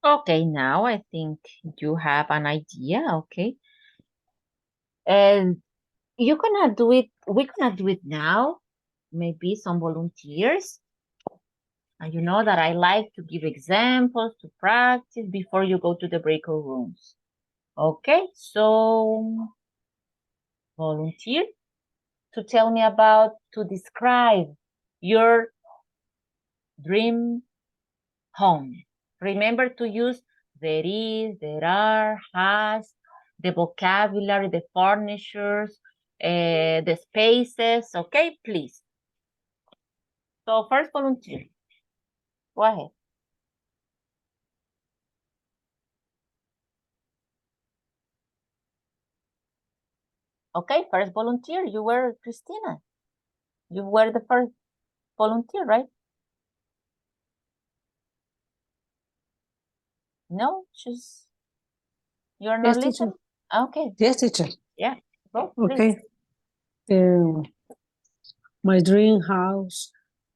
Okay, now I think you have an idea, okay? And you're gonna do it, we're gonna do it now. Maybe some volunteers. And you know that I like to give examples to practice before you go to the breakout rooms. Okay, so volunteer to tell me about, to describe your dream home. Remember to use there is, there are, has, the vocabulary, the furnitures, the spaces. Okay, please. So first volunteer. Go ahead. Okay, first volunteer. You were Christina. You were the first volunteer, right? No, just you're not Yes, teacher. listening. Okay. Yes, teacher. Yeah. Go, please. Okay. My dream house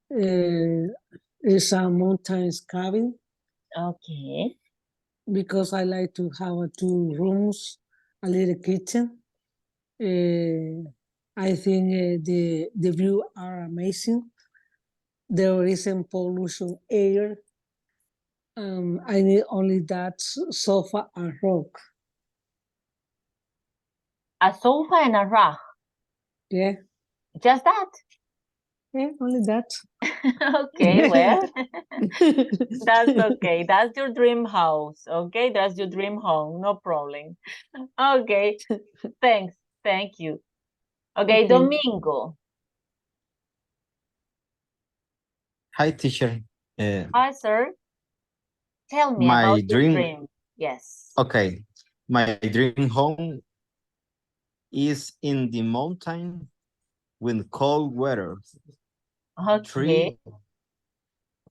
is a mountains cabin Okay. because I like to have 2 rooms, a little kitchen. I think the view are amazing. There isn't pollution air. I need only that sofa and rug. A sofa and a rug. Yeah, Just that. yeah, only that. Okay, well, that's okay. That's your dream house. Okay, that's your dream home. No problem. Okay, thanks. Thank you. Okay, Okay. Domingo. Hi, teacher. Hi, sir. Tell me My about your dream, dream. Yes. okay. My dream home is in the mountain with cold weather. Okay. Tree,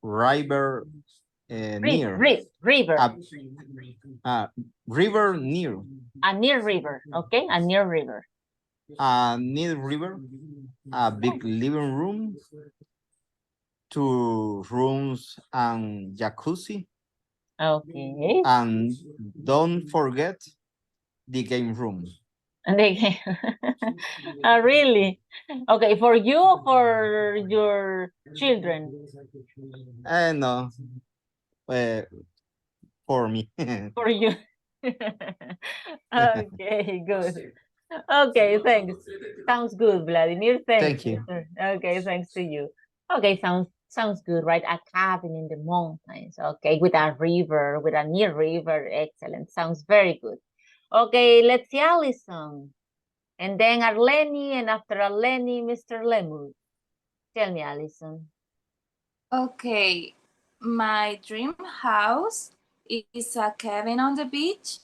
river near. River. River near. A near river. Okay, a near river. Near river, a big living room, 2 rooms and jacuzzi. Okay. And don't forget the game room. And they really? Okay, for you or for your children? No, for me. For you. Okay, good. Okay, thanks. Sounds good, Vladimir. Thank you. Okay, thanks to you. Okay, sounds good, right? A cabin in the mountains. Okay, with a river, with a near river. Excellent. Sounds very good. Okay, let's see, Allison. And then Arlene, and after Arlene, Mr. Lemus. Tell me, Allison. Okay, my dream house is a cabin on the beach.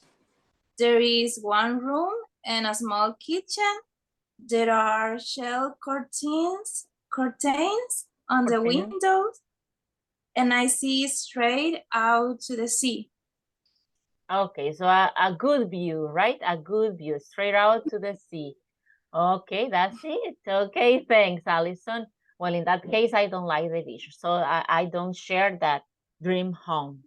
There is one room and a small kitchen. There are shell curtains on the windows, and I see straight out to the sea. Okay, so a good view, right? A good view, straight out to the sea. Okay, that's it. Okay, thanks, Allison. Well, in that case, I don't like the beach, so I don't share that dream home.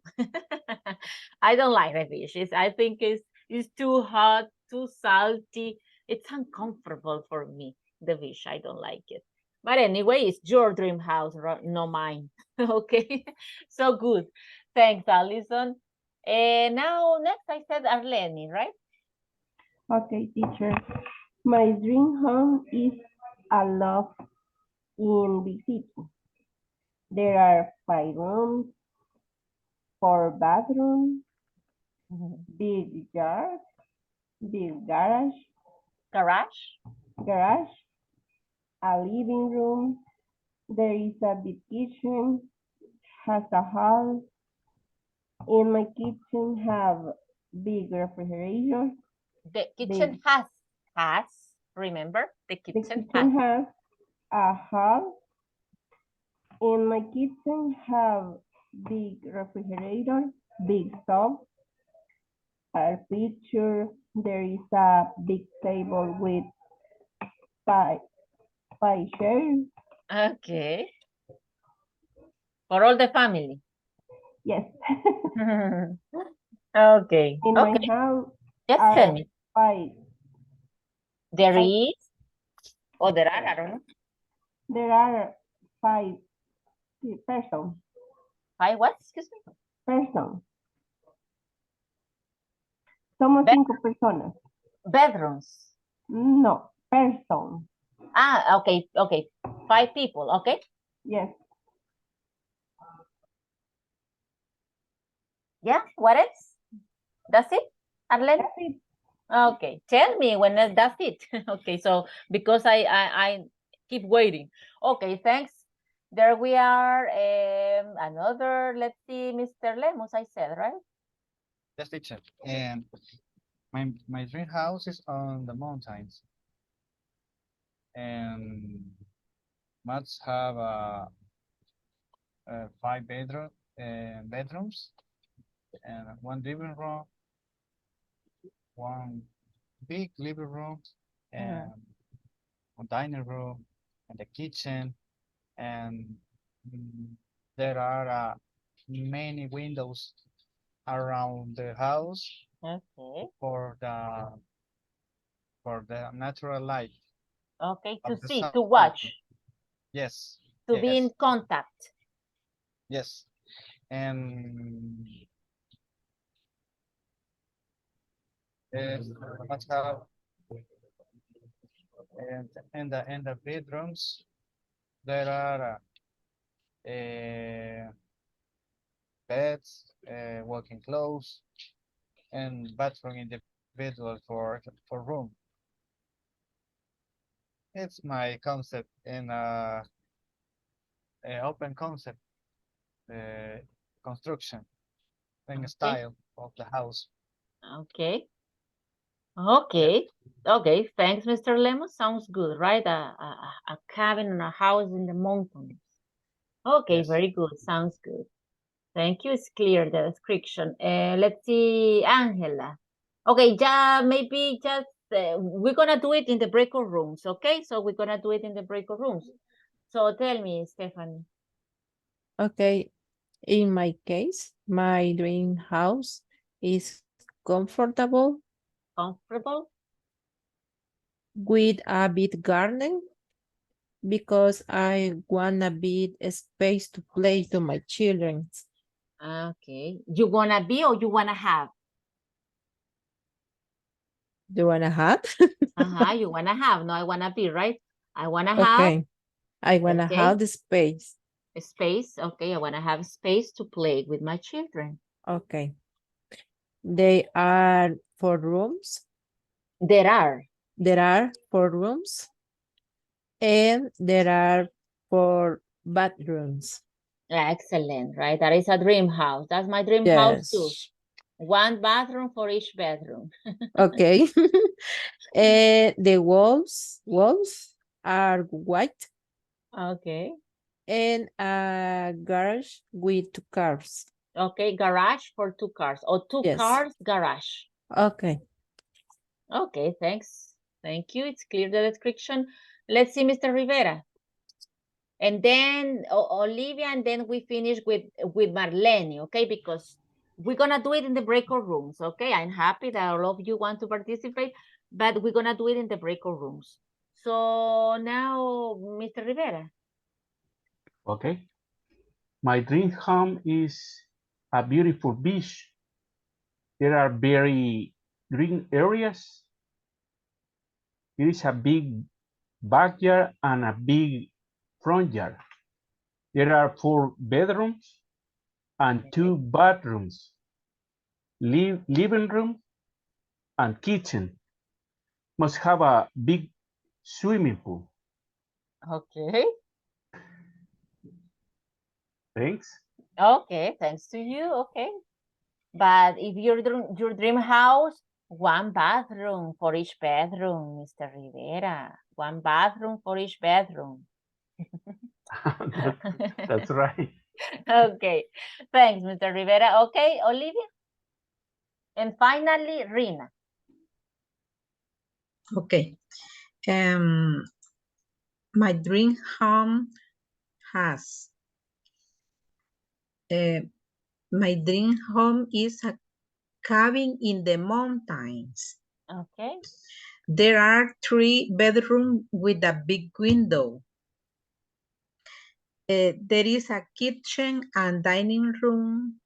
I don't like the beach. I think it's too hot, too salty. It's uncomfortable for me, the beach. I don't like it. But anyway, it's your dream house, not mine. Okay, so good. Thanks, Allison. Now, next I said Arlene, right? Okay, teacher. My dream home is a loft in big city. There are 5 rooms, 4 bathrooms, big yard, big garage, a living room. There is a big kitchen, has a hall. In my kitchen have big refrigerator. The kitchen has, remember, the kitchen has a hall. In my kitchen have big refrigerator, big stove, a picture. There is a big table with 5 chairs. Okay. For all the family. Yes. Okay. In my house, yes, tell me. 5. There is, or there are, I don't know. There are 5 persons. 5 what? Excuse me. Persons. Somos 5 personas. Bedrooms. No, person. Ah, okay, okay. 5 people, okay? Yes. Yeah, what else? That's it, Arlene? That's it. Okay, tell me when that's it. Okay, so because I keep waiting. Okay, thanks. There we are. Another, let's see, Mr. Lemus, I said, right? Yes, teacher. And my dream house is on the mountains. And must have 5 bedrooms and 1 living room, 1 big living room, and 1 dining room, and a kitchen, and there are many windows around the house. Okay. For the natural light. Okay, to see, sun. to watch. Yes. To be in contact. Yes. And must have and in the bedrooms there are beds, walking clothes, and bathroom individual for room. It's my concept in open concept construction and style of the house. Okay. Okay. Okay. Thanks, Mr. Lemus. Sounds good, right? A cabin and a house in the mountains. Okay, yes. Very good. Sounds good. Thank you. It's clear, the description. Let's see, Angela. Okay, maybe just we're gonna do it in the breakout rooms, okay? So we're gonna do it in the breakout rooms. So tell me, Stephanie. Okay, in my case, my dream house is comfortable. Comfortable? With a big garden, because I want a big space to play to my children. Okay. You wanna be or you wanna have? You wanna have? You wanna have. No, I wanna be, right? I wanna have. Okay. I wanna have the space. Space. Okay, I wanna have space to play with my children. Okay. They are 4 rooms. There are. there are 4 rooms and there are 4 bathrooms. Excellent, right? That is a dream house. That's my dream house too. Yes. 1 bathroom for each bedroom. Okay. And the walls are white Okay. and a garage with 2 cars. Okay, garage for 2 cars or 2 Yes. cars garage. Okay. Okay, thanks. Thank you. It's clear the description. Let's see, Mr. Rivera. And then Olivia, and then we finish with Marlene, okay? Because we're gonna do it in the breakout rooms, okay? I'm happy that all of you want to participate, but we're gonna do it in the breakout rooms. So now, Mr. Rivera. Okay. My dream home is a beautiful beach. There are very green areas. There is a big backyard and a big front yard. There are 4 bedrooms and 2 bathrooms, living room and kitchen. Must have a big swimming pool. Okay. Thanks. Okay, thanks to you, okay. But if your dream house, 1 bathroom for each bedroom, Mr. Rivera. 1 bathroom for each bedroom. That's right. Okay, thanks, Mr. Rivera. Okay, Olivia. And finally, Rina. Okay. My dream home has my dream home is a cabin in the mountains. Okay. There are 3 bedrooms with a big window. There is a kitchen and dining room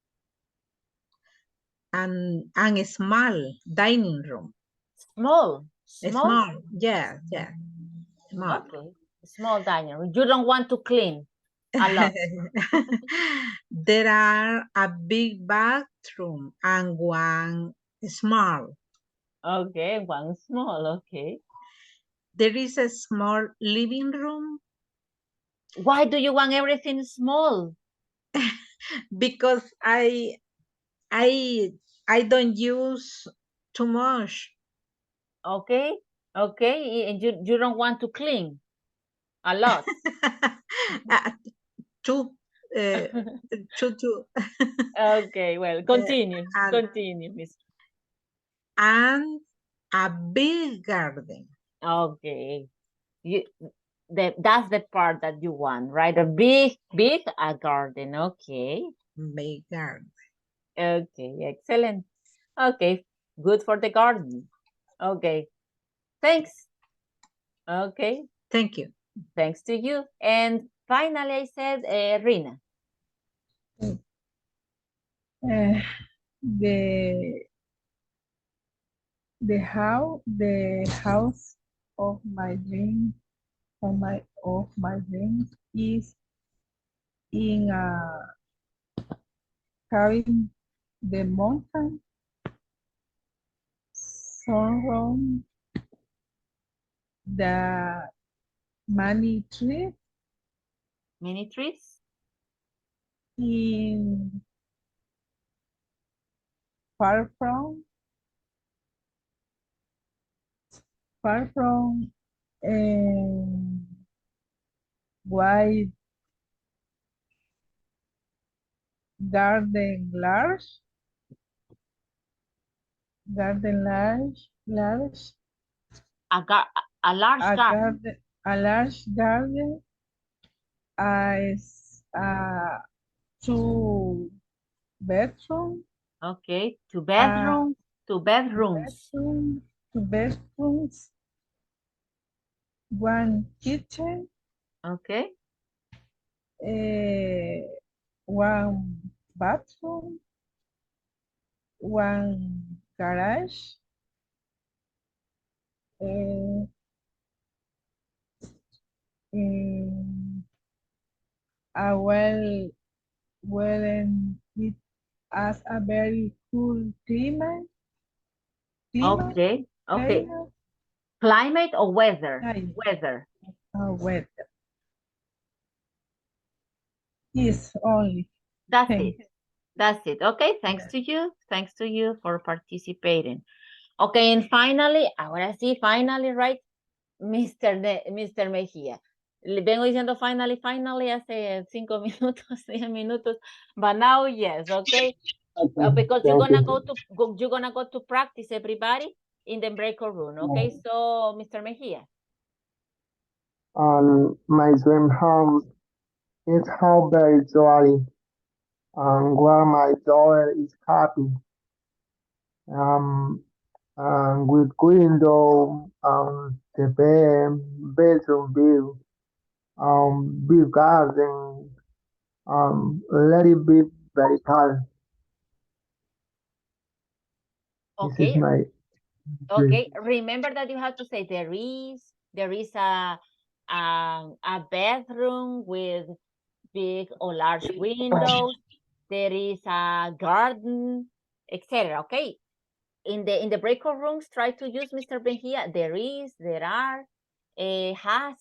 and a small dining room. Small. Small, yeah. Small. Okay, small dining room. You don't want to clean a lot. There are a big bathroom and 1 small. Okay, 1 small, okay. There is a small living room. Why do you want everything small? Because I don't use too much. Okay, okay, and you don't want to clean a lot. Two. Okay, well, continue, Miss. And a big garden. Okay, that's the part that you want, right? A big garden. Okay. Big garden. Okay, excellent. Okay, good for the garden. Okay, thanks. Okay. Thank you. Thanks to you. And finally, I said, Rina. The house of my dream of my dreams is in a cabin the mountain surround the many trees in far from wide garden large A large garden. A large garden as 2 bedroom. Okay, 2 bedrooms. 2 bedrooms. 2 bedrooms. 1 kitchen. Okay. 1 bathroom. 1 garage. A and it has a very cool climate. Okay. Climate. Climate or weather? Ay, Weather. weather. Yes, only. That's Thank it. That's it. Okay, thanks to you. Thanks to you for participating. Okay, and finally, ahora sí, finally, right? Mr. Mejía. Le vengo diciendo finally hace 5 minutos, 10 minutos, but now yes, okay? Because you're gonna go to practice, everybody, in the breakout room, okay? So, Mr. Mejía. My dream home is how very jolly, where my daughter is happy. With window, the bedroom view, big garden, let it be very tall. This is Okay, my okay. dream. Remember that you have to say there is a bedroom with big or large windows. There is a garden, etc. Okay. In the breakout rooms, try to use Mr. Benjia. There is, there are, has.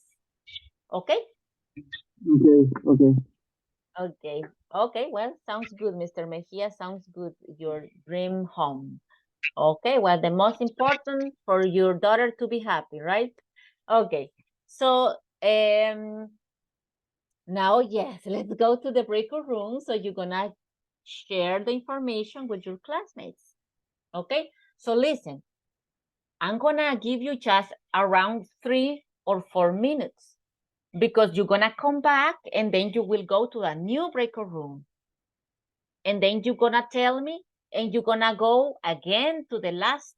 Okay. Okay. Okay. Okay. Well, sounds good, Mr. Mejia. Sounds good. Your dream home. Okay. Well, the most important for your daughter to be happy, right? Okay. So, now, yes, let's go to the breakout room. So you're gonna share the information with your classmates. Okay. So listen, I'm gonna give you just around 3 or 4 minutes because you're gonna come back and then you will go to a new breakout room. And then you're gonna tell me and you're gonna go again to the last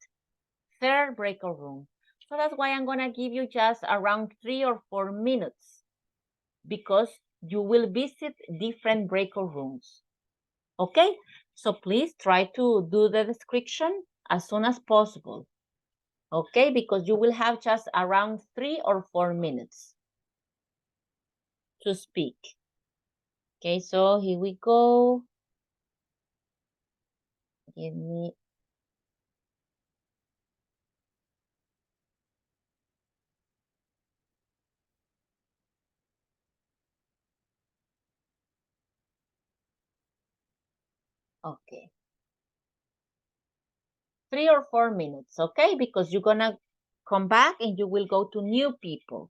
third breakout room. So that's why I'm gonna give you just around 3 or 4 minutes because you will visit different breakout rooms. Okay? So please try to do the description as soon as possible. Okay? Because you will have just around 3 or 4 minutes to speak. Okay, so here we go. Give me. Okay. 3 or 4 minutes, okay? Because you're gonna come back and you will go to new people.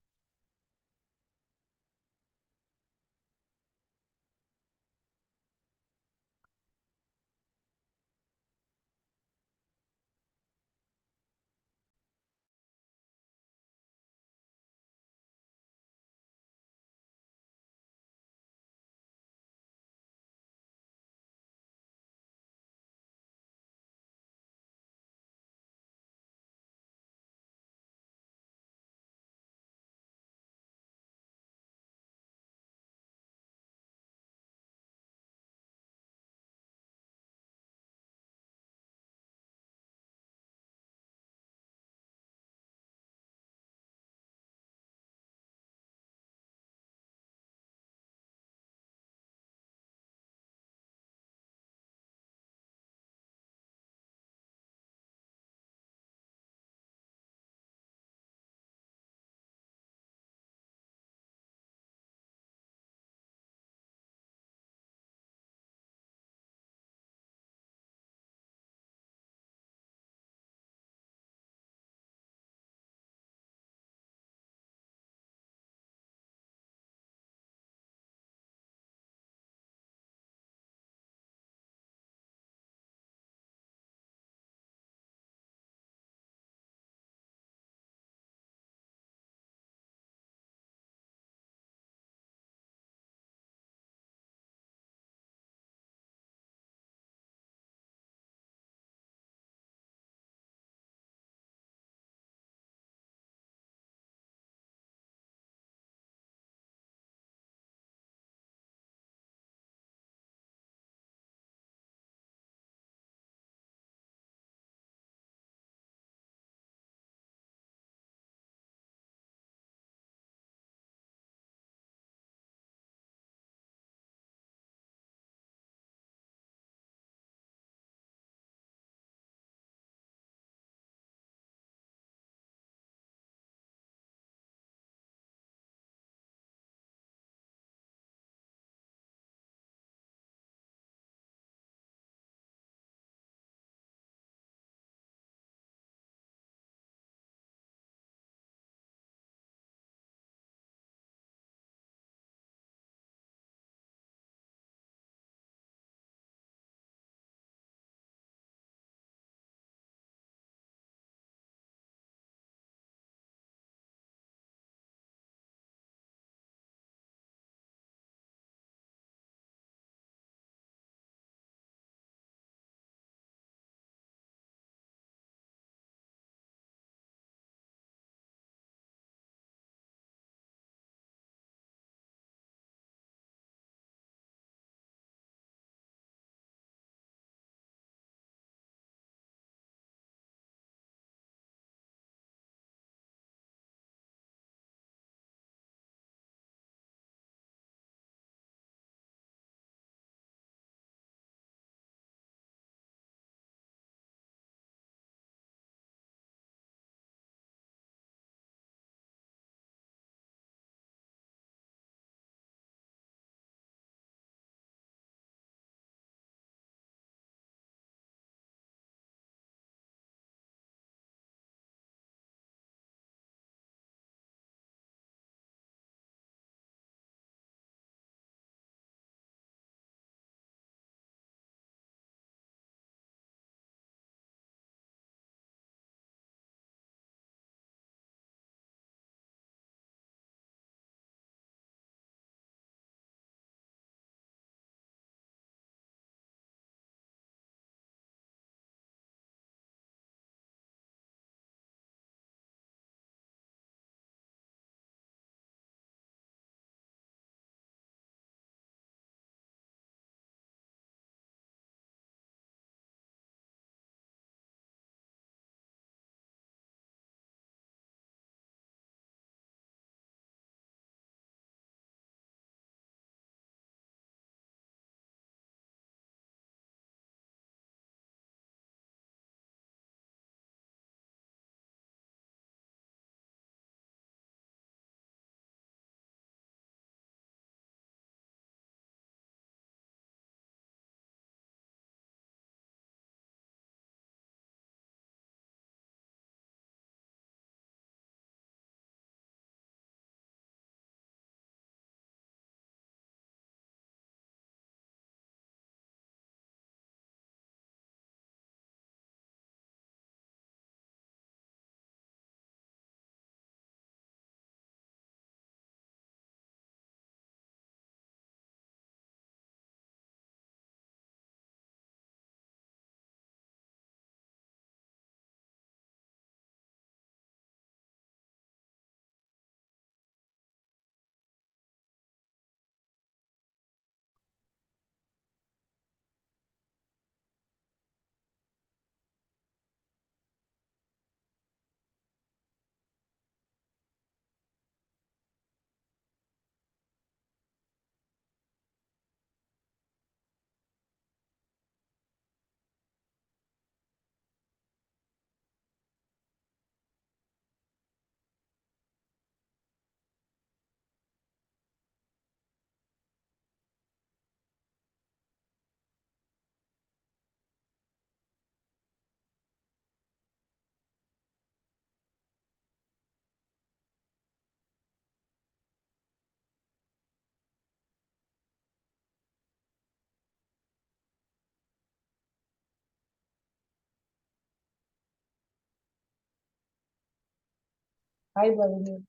Hi, Vladimir.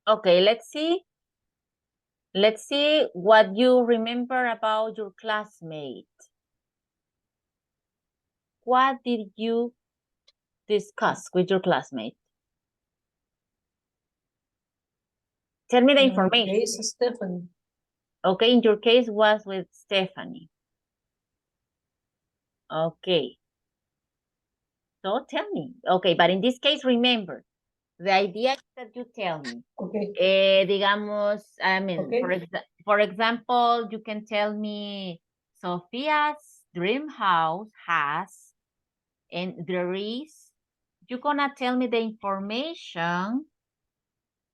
Okay, let's see. Let's see what you remember about your classmate. What did you discuss with your classmate? Tell me the information. In my case, Stephanie. Okay, in your case was with Stephanie. Okay. So tell me. Okay, but in this case, remember, the idea is that you tell me. Okay. Digamos, I mean, Okay. for example, you can tell me Sofia's dream house has, and there is, you're gonna tell me the information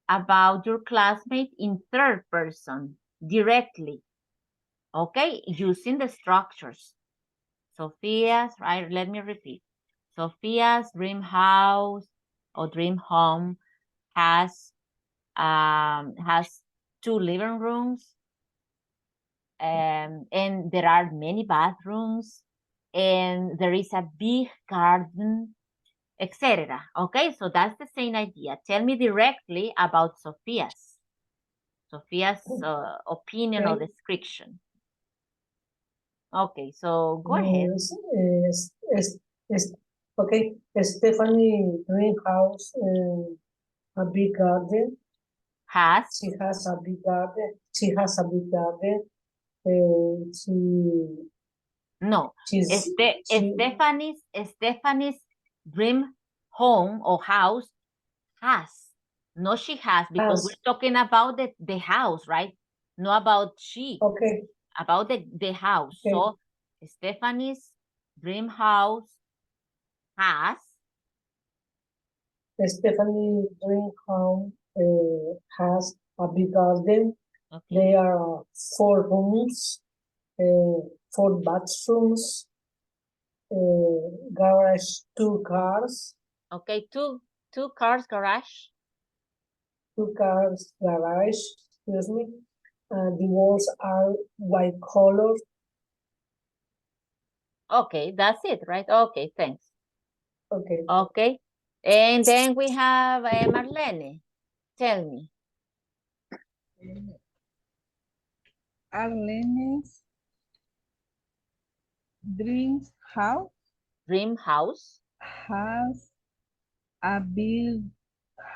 about your classmate in third person directly. Okay, using the structures. Sophia's, right? Let me repeat. Sophia's dream house or dream home has 2 living rooms, and there are many bathrooms, and there is a big garden, etc. Okay, so that's the same idea. Tell me directly about Sophia's opinion or description. Okay, so go ahead. Okay, Stephanie dream house, a big garden. She has a big garden. She has a big garden. Stephanie's dream home or house has. No, she has, because we're talking about the house, right? Not about she. Okay. About the house. Okay. So Stephanie's dream house has. Stephanie dream home has a big garden. Okay. There are 4 rooms, 4 bathrooms, garage, 2 cars. Okay, two cars garage. 2 cars garage, excuse me. The walls are white color. Okay, that's it, right? Okay, thanks. Okay. Okay, and then we have Marlene. Tell me. Arlene's dream house. Dream house has a big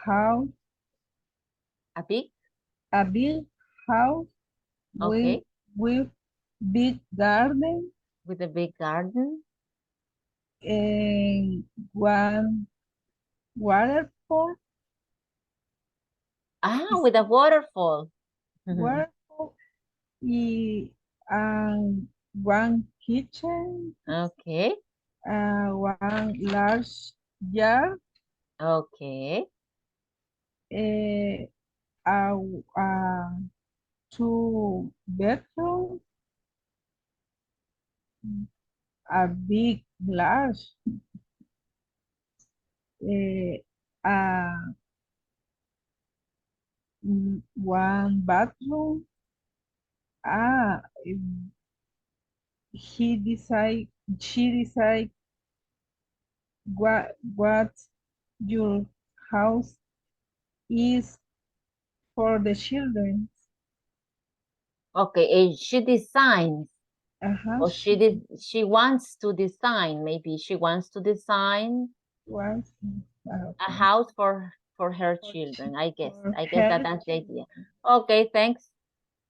house. A big House. Okay. With big garden. With a big garden. And one waterfall. With a waterfall. Waterfall. And one kitchen. Okay. One large yard. Okay. 2 bedrooms. A big large. One bathroom. She decide what your house is for the children. Okay, and she designs. Or she wants to design. Maybe she wants to design a house for her children. I guess that's the idea. Okay, thanks.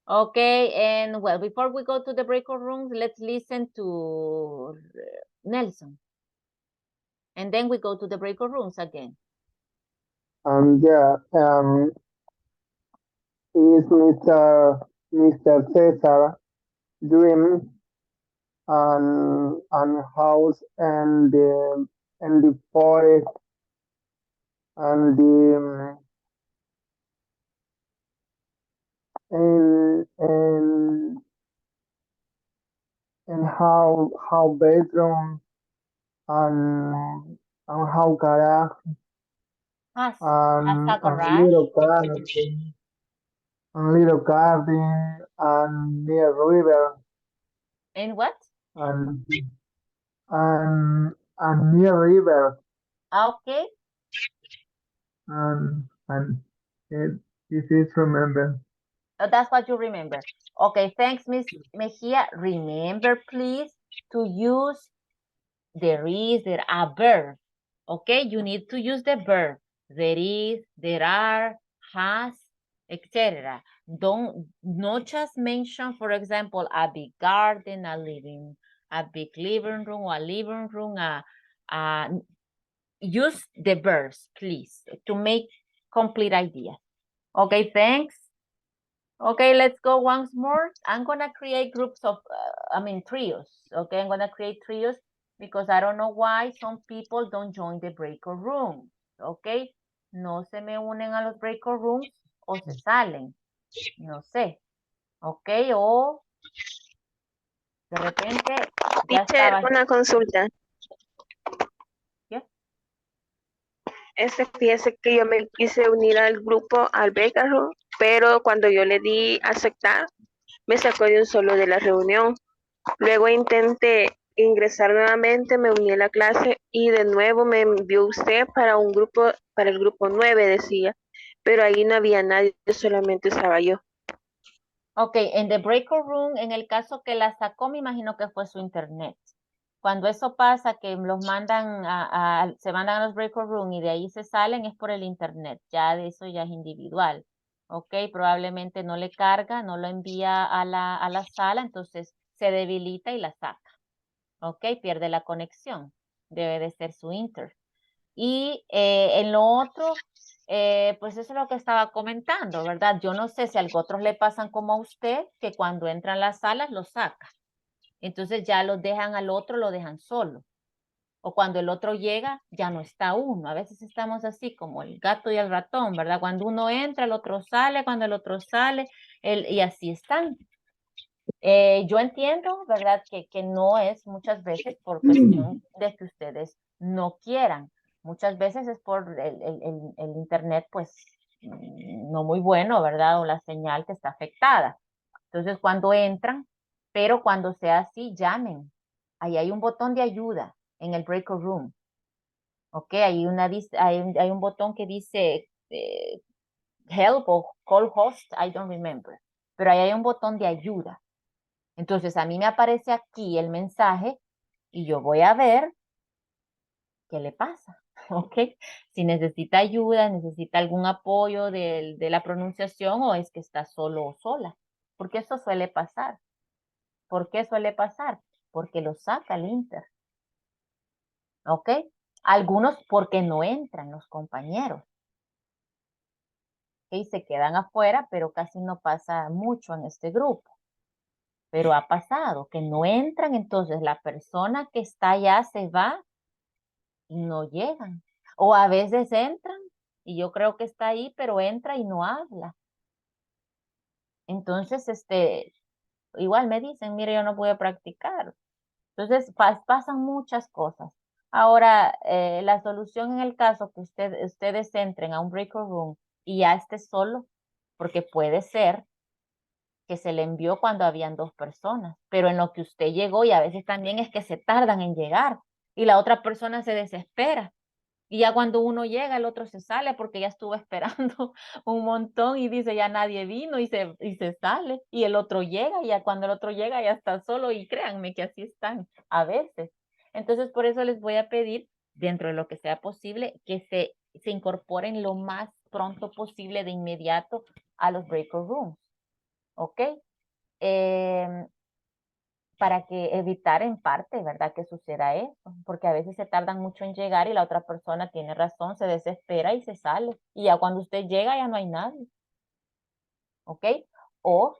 Okay, and well, before we go to the breakout rooms, let's listen to Nelson. And then we go to the breakout rooms again. Is Mr. Cesar dream and house and the forest and the and how bedroom and how garage Has and a garage. little garden and near river And what? and near river, Okay. and this is remember. That's what you remember. Okay, thanks, Miss Mejia. Remember, please, to use there is, there are verb. Okay, you need to use the verb. There is, there are, has, etc. Don't not just mention, for example, a big garden, a big living room, use the verbs, please, to make complete idea. Okay, thanks. Okay, let's go once more. I'm gonna create groups of, trios. Okay, I'm gonna create trios because I don't know why some people don't join the breakout room. Okay, no se me unen a los breakout rooms o se salen. No sé. Ok, o de repente ya Teacher, estaba. una consulta. ¿Qué? Fíjese que yo me quise unir al grupo, al Room, pero cuando yo le di aceptar, me sacó de un solo de la reunión. Luego intenté ingresar nuevamente, me uní a la clase y de nuevo me envió usted para un grupo, para el grupo 9 decía, pero ahí no había nadie, solamente estaba yo. Ok, en the breakout room, en el caso que la sacó, me imagino que fue su internet. Cuando eso pasa, que los mandan se mandan a los breakout room y de ahí se salen, es por el internet. Ya de eso ya es individual. Ok, probablemente no le carga, no lo envía a la sala, entonces se debilita y la saca. Ok, pierde la conexión. Debe de ser su inter. Y en lo otro, pues eso es lo que estaba comentando, ¿verdad? Yo no sé si a otros le pasan como a usted, que cuando entran las salas los saca. Entonces ya los dejan al otro, lo dejan solo. O cuando el otro llega, ya no está uno. A veces estamos así como el gato y el ratón, ¿verdad? Cuando uno entra, el otro sale, cuando el otro sale, y así están. Yo entiendo, ¿verdad? Que no es muchas veces por cuestión de que ustedes no quieran. Muchas veces es por el internet, pues, no muy bueno, ¿verdad? O la señal que está afectada. Entonces, cuando entran, pero cuando sea así, llamen. Ahí hay un botón de ayuda en el breakout room. Ok, hay un botón que dice help o call host, I don't remember. Pero ahí hay un botón de ayuda. Entonces, a mí me aparece aquí el mensaje y yo voy a ver qué le pasa, ¿ok? Si necesita ayuda, necesita algún apoyo de la pronunciación o es que está solo o sola. Porque eso suele pasar. ¿Por qué suele pasar? Porque lo saca el Inter. ¿Ok? Algunos porque no entran los compañeros. ¿Ok? Se quedan afuera, pero casi no pasa mucho en este grupo. Pero ha pasado que no entran, entonces la persona que está allá se va y no llegan. O a veces entran y yo creo que está ahí, pero entra y no habla. Entonces, igual me dicen, mire, yo no puedo practicar. Entonces, pasan muchas cosas. Ahora, la solución en el caso que ustedes entren a un breakout room y ya esté solo, porque puede ser que se le envió cuando habían 2 personas, pero en lo que usted llegó y a veces también es que se tardan en llegar y la otra persona se desespera. Y ya cuando uno llega, el otro se sale porque ya estuvo esperando un montón y dice ya nadie vino y se sale. Y el otro llega y ya cuando el otro llega ya está solo y créanme que así están a veces. Entonces por eso les voy a pedir, dentro de lo que sea posible, que se incorporen lo más pronto posible de inmediato a los breakout rooms. ¿Ok? Para que evitar en parte, ¿verdad? Que suceda eso, porque a veces se tardan mucho en llegar y la otra persona tiene razón, se desespera y se sale. Y ya cuando usted llega ya no hay nadie. ¿Ok? O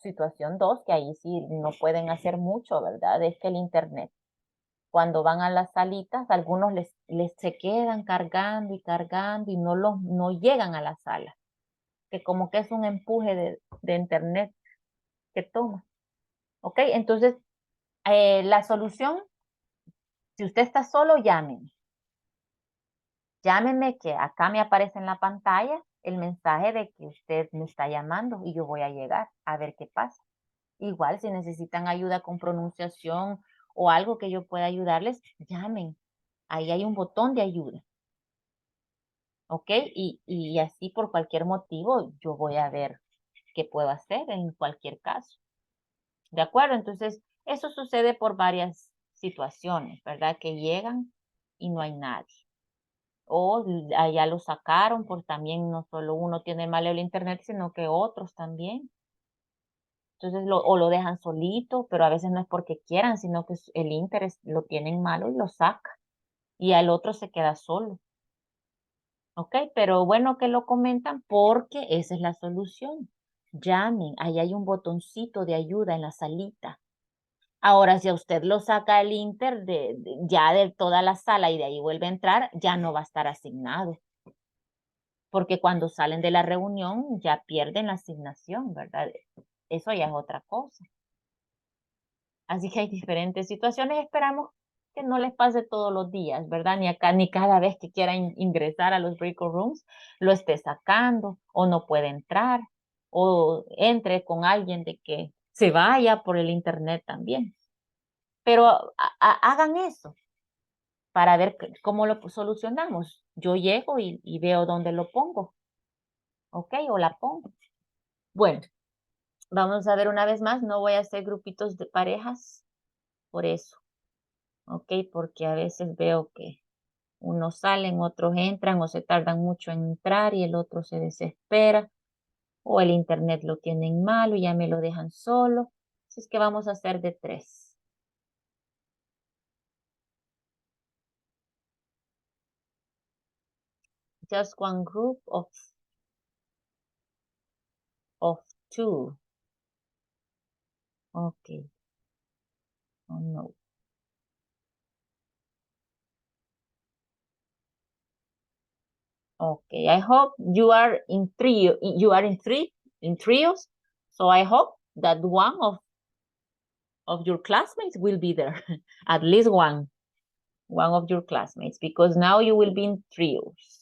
situación 2, que ahí sí no pueden hacer mucho, ¿verdad? Es que el internet, cuando van a las salitas, algunos les se quedan cargando y no llegan a la sala. Que como que es un empuje de internet que toma. ¿Ok? Entonces, la solución, si usted está solo, llámeme. Llámeme que acá me aparece en la pantalla el mensaje de que usted me está llamando y yo voy a llegar a ver qué pasa. Igual si necesitan ayuda con pronunciación o algo que yo pueda ayudarles, llamen. Ahí hay un botón de ayuda. ¿Ok? Y así por cualquier motivo yo voy a ver qué puedo hacer en cualquier caso. ¿De acuerdo? Entonces, eso sucede por varias situaciones, ¿verdad? Que llegan y no hay nadie. O allá lo sacaron, por también no solo uno tiene mal el internet, sino que otros también. Entonces, o lo dejan solito, pero a veces no es porque quieran, sino que el interés lo tienen malo y lo saca. Y al otro se queda solo. ¿Ok? Pero bueno que lo comentan porque esa es la solución. Llamen, ahí hay un botoncito de ayuda en la salita. Ahora, si a usted lo saca el Inter ya de toda la sala y de ahí vuelve a entrar, ya no va a estar asignado. Porque cuando salen de la reunión ya pierden la asignación, ¿verdad? Eso ya es otra cosa. Así que hay diferentes situaciones. Esperamos que no les pase todos los días, ¿verdad? Ni acá, ni cada vez que quieran ingresar a los breakout rooms, lo esté sacando o no puede entrar o entre con alguien de que se vaya por el internet también. Pero hagan eso para ver cómo lo solucionamos. Yo llego y veo dónde lo pongo. ¿Ok? O la pongo. Bueno, vamos a ver una vez más. No voy a hacer grupitos de parejas por eso. ¿Ok? Porque a veces veo que unos salen, otros entran o se tardan mucho en entrar y el otro se desespera o el internet lo tienen malo y ya me lo dejan solo. Así es que vamos a hacer de 3. Just one group of 2. Okay. Oh no. Okay. I hope you are in trio. You are in trios. So I hope that one of your classmates will be there. At least one of your classmates, because now you will be in trios.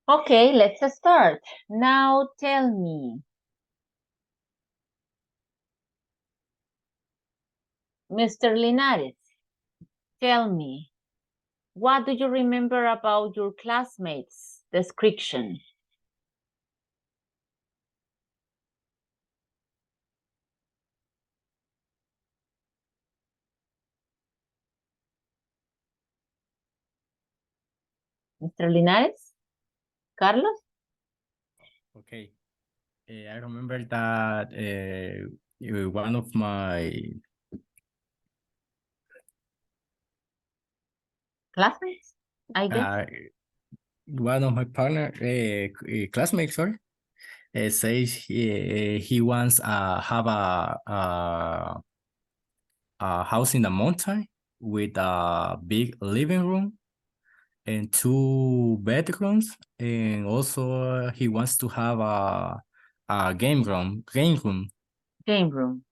Okay, let's start. Now tell me, Mr. Linares, tell me, what do you remember about your classmates' description? Mr. Linares? Carlos? Okay. I remember that one of my Classmates, I guess. one of my partner classmates, sorry, says he wants have a house in the mountain with a big living room and 2 bedrooms, and also he wants to have a game room. Game room.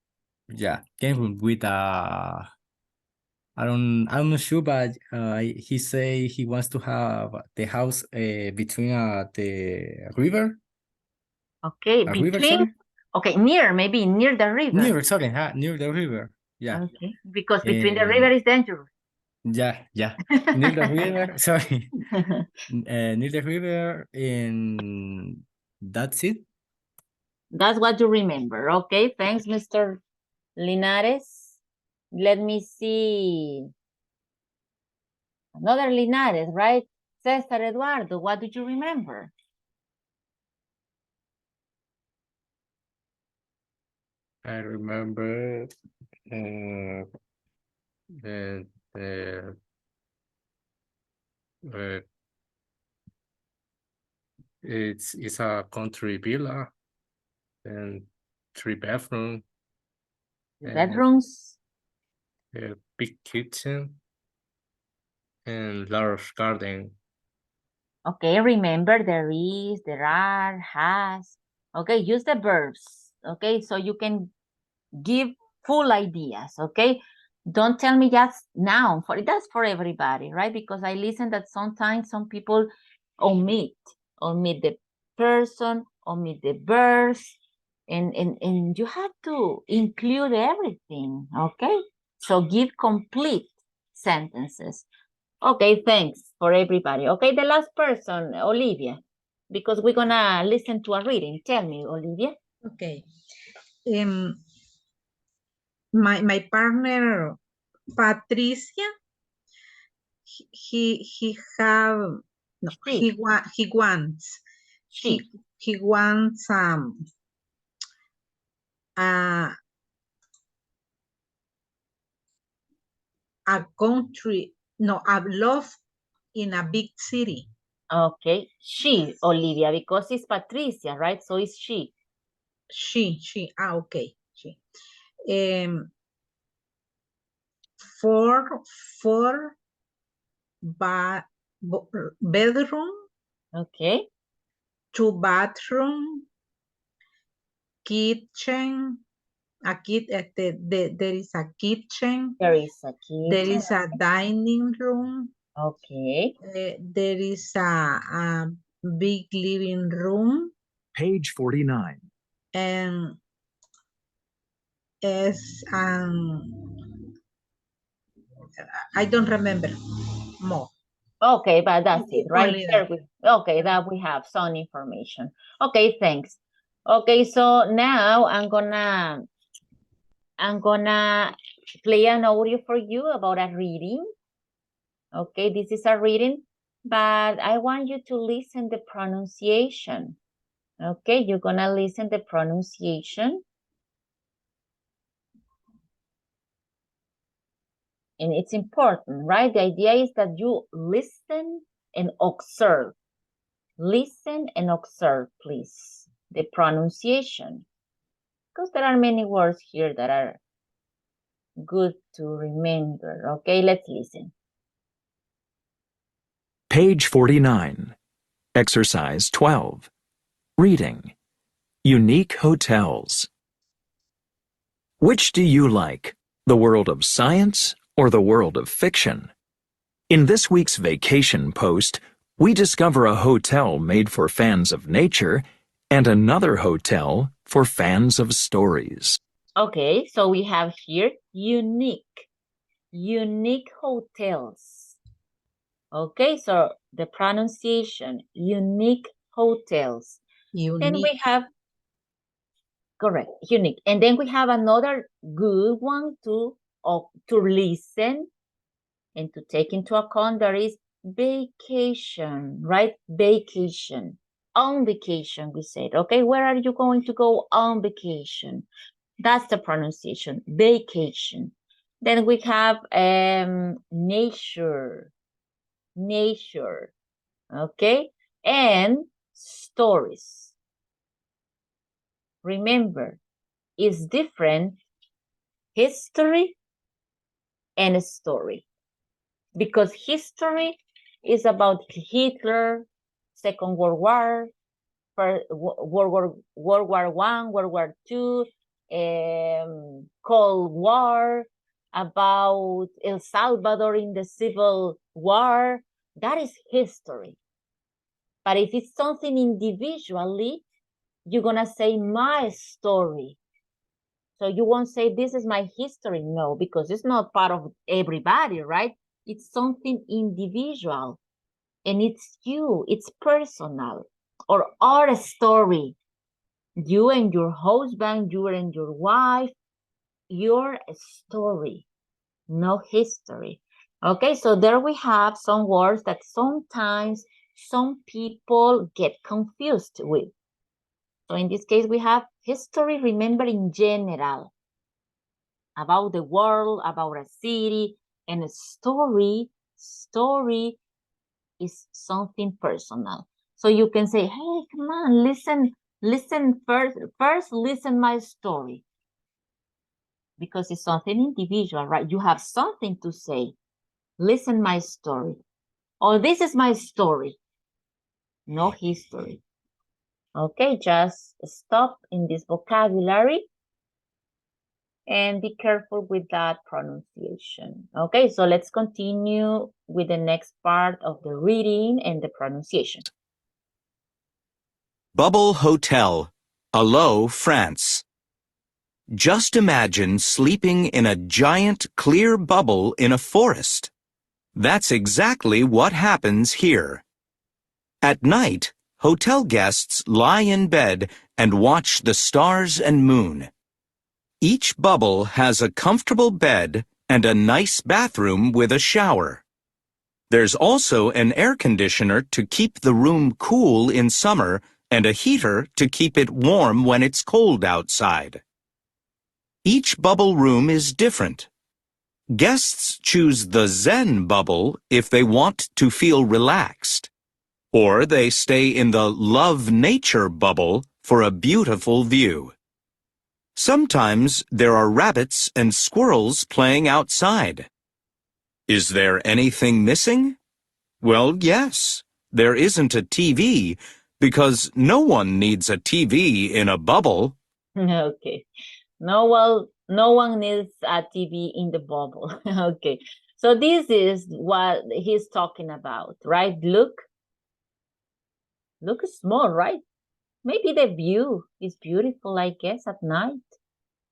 Yeah, game room with a. I'm not sure, but he say he wants to have the house between the river. Okay, A river, between, sorry. okay, maybe near the river. Near the river. Yeah. Okay, because between the river is dangerous. Yeah, near the river. Sorry, near the river, and that's it. That's what you remember. Okay, thanks, Mr. Linares. Let me see. Another Linares, right? Cesar Eduardo, what do you remember? I remember the it's a country villa and 3 bedroom and Bedrooms. a big kitchen and large garden. Okay, remember there is, there are, has. Okay, use the verbs. Okay, so you can give full ideas. Okay, don't tell me just noun. That's for everybody, right? Because I listen that sometimes some people omit the person, omit the verbs, and you have to include everything. Okay, so give complete sentences. Okay, thanks for everybody. Okay, the last person, Olivia, because we're gonna listen to a reading. Tell me, Olivia. Okay. My partner, Patricia, he have, no, he wants, he wants, a country, no, a love in a big city. Okay, she, Olivia, because it's Patricia, right? So it's she. She, okay, she. Four bedroom. Okay. 2 bathroom, kitchen. There is a kitchen. There is a kitchen. There is a dining room. Okay. There is a big living room. Page 49. And as I don't remember more. Okay, but that's it, right? Only There okay, that we have some information. Okay, thanks. Okay, so now I'm gonna play an audio for you about a reading. Okay, this is a reading, but I want you to listen the pronunciation. Okay, you're gonna listen the pronunciation. And it's important, right? The idea is that you listen and observe. Listen and observe, please, the pronunciation. Because there are many words here that are good to remember. Okay, let's listen. Page 49. Exercise 12. Reading. Unique hotels. Which do you like, the world of science or the world of fiction? In this week's vacation post, We discover a hotel made for fans of nature and another hotel for fans of stories. Okay, so we have here unique hotels. Okay, so the pronunciation, unique hotels. Then we have, correct, unique. And then we have another good one to listen and to take into account. There is vacation, right? Vacation. On vacation, we said. Okay, where are you going to go on vacation? That's the pronunciation, vacation. Then we have nature, okay? And stories. Remember, it's different history and story. Because history is about Hitler, Second World War, World War I, World War II, Cold War, about El Salvador in the Civil War. That is history. But if it's something individually, you're gonna say my story. So you won't say this is my history. No, because it's not part of everybody, right? It's something individual. And it's you, it's personal. Or our story. You and your husband, you and your wife, your story, no history. Okay, so there we have some words that sometimes some people get confused with. So in this case, we have history, remember, in general, about the world, about a city, and a story is something personal. So you can say, hey, come on, listen first listen my story. Because it's something individual, right? You have something to say. Listen my story. Or this is my story. No history. Okay, just stop in this vocabulary and be careful with that pronunciation. Okay, so let's continue with the next part of the reading and the pronunciation. Bubble Hotel, Allo, France. Just imagine sleeping in a giant clear bubble in a forest. That's exactly what happens here. At night, hotel guests lie in bed and watch the stars and moon. Each bubble has a comfortable bed and a nice bathroom with a shower. There's also an air conditioner to keep the room cool in summer and a heater to keep it warm when it's cold outside. Each bubble room is different. Guests choose the Zen bubble if they want to feel relaxed, or they stay in the Love Nature bubble for a beautiful view. Sometimes there are rabbits and squirrels playing outside. Is there anything missing? Well, yes, there isn't a TV because no one needs a TV in a bubble. Okay. No one needs a TV in the bubble. Okay. So this is what he's talking about, right? Look small, right? Maybe the view is beautiful, I guess, at night.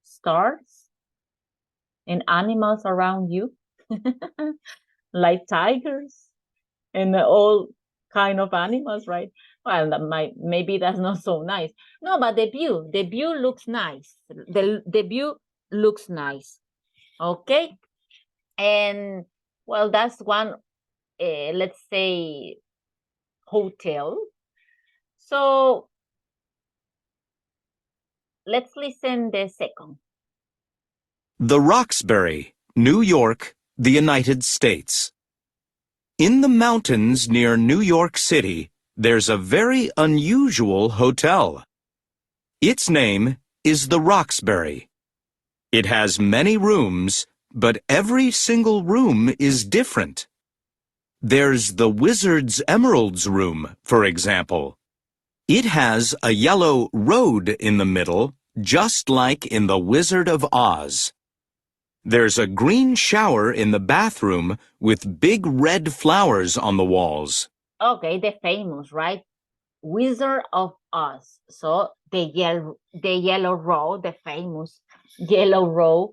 Stars and animals around you, like tigers and all kind of animals, right? Well, maybe that's not so nice. No, but the view looks nice. The view looks nice. Okay. And well, that's one, let's say, hotel. So let's listen the second. The Roxbury, New York, the United States. In the mountains near New York City, there's a very unusual hotel. Its name is the Roxbury. It has many rooms, but every single room is different. There's the Wizard's Emeralds room, for example. It has a yellow road in the middle, just like in The Wizard of Oz. There's a green shower in the bathroom with big red flowers on the walls. Okay, the famous, right? Wizard of Oz. So the yellow row, the famous yellow row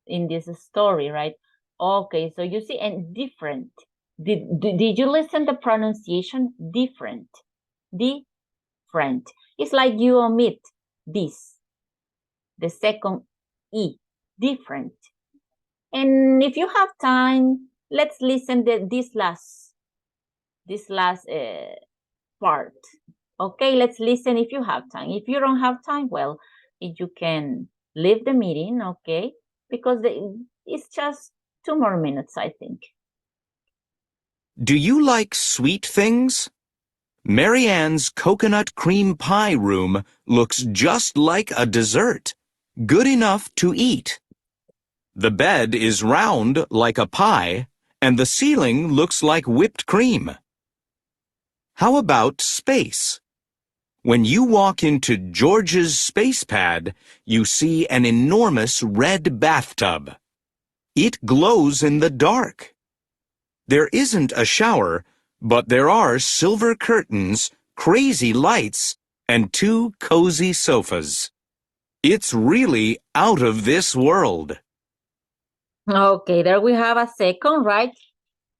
in this story, right? Okay, so you see, and different. Did you listen to the pronunciation? Different. Different. It's like you omit this, the second E, different. And if you have time, let's listen to this last part. Okay, let's listen if you have time. If you don't have time, well, you can leave the meeting, okay? Because it's just 2 more minutes, I think. Do you like sweet things? Marianne's coconut cream pie room looks just like a dessert, good enough to eat. The bed is round like a pie, and the ceiling looks like whipped cream. How about space? When you walk into George's space pad, you see an enormous red bathtub. It glows in the dark. There isn't a shower, but there are silver curtains, crazy lights, and 2 cozy sofas. It's really out of this world. Okay, there we have a second, right?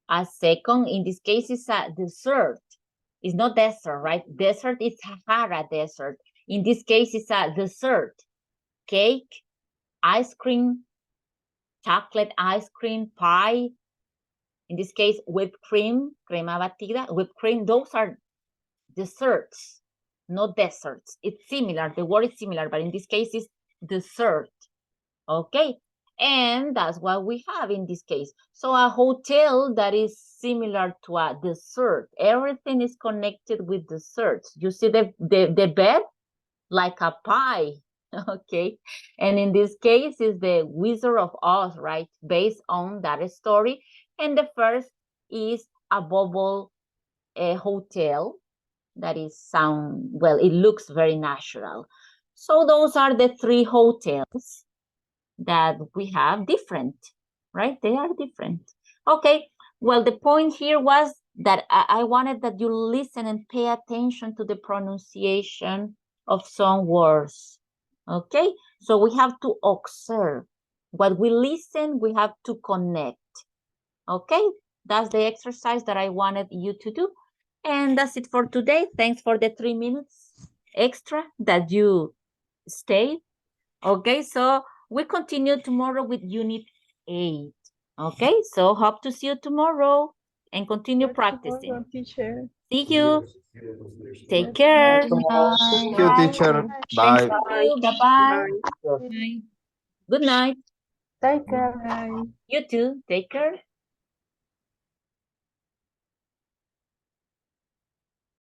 A second, in this case, is a dessert. It's not desert, right? Desert is Sahara Desert. In this case, it's a dessert. Cake, ice cream, chocolate ice cream, pie. In this case, whipped cream, crema batida, whipped cream. Those are desserts, not deserts. It's similar. The word is similar, but in this case, it's dessert. Okay. And that's what we have in this case. So a hotel that is similar to a dessert. Everything is connected with desserts. You see the bed? Like a pie. Okay. And in this case is the Wizard of Oz, right? Based on that story. And the first is a bubble hotel that is well, it looks very natural. So those are the 3 hotels that we have different, right? They are different. Okay, well, the point here was that I wanted that you listen and pay attention to the pronunciation of some words. Okay, so we have to observe. What we listen, we have to connect. Okay, that's the exercise that I wanted you to do. And that's it for today. Thanks for the 3 minutes extra that you stayed. Okay, so we continue tomorrow with Unit 8. Okay, so hope to see you tomorrow and continue practicing. Tomorrow, teacher. See you. Take care. Thank you, teacher. Thank Bye. you. Bye-bye. Bye. Good night. Take care. Bye. You too. Take care.